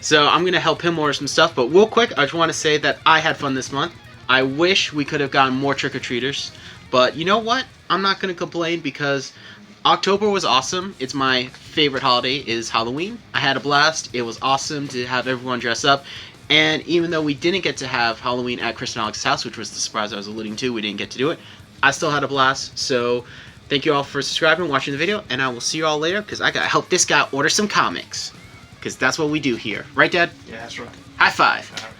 So I'm going to help him order some stuff, but real quick, I just want to say that I had fun this month. I wish we could have gotten more trick-or-treaters, but you know what? I'm not going to complain because October was awesome. It's my favorite holiday is Halloween. I had a blast. It was awesome to have everyone dress up. And even though we didn't get to have Halloween at Chris and Alex's house, which was the surprise I was alluding to, we didn't get to do it. I still had a blast. So thank you all for subscribing and watching the video. And I will see you all later because I got to help this guy order some comics. Because that's what we do here. Right, Dad? Yeah, that's right. High five. All right.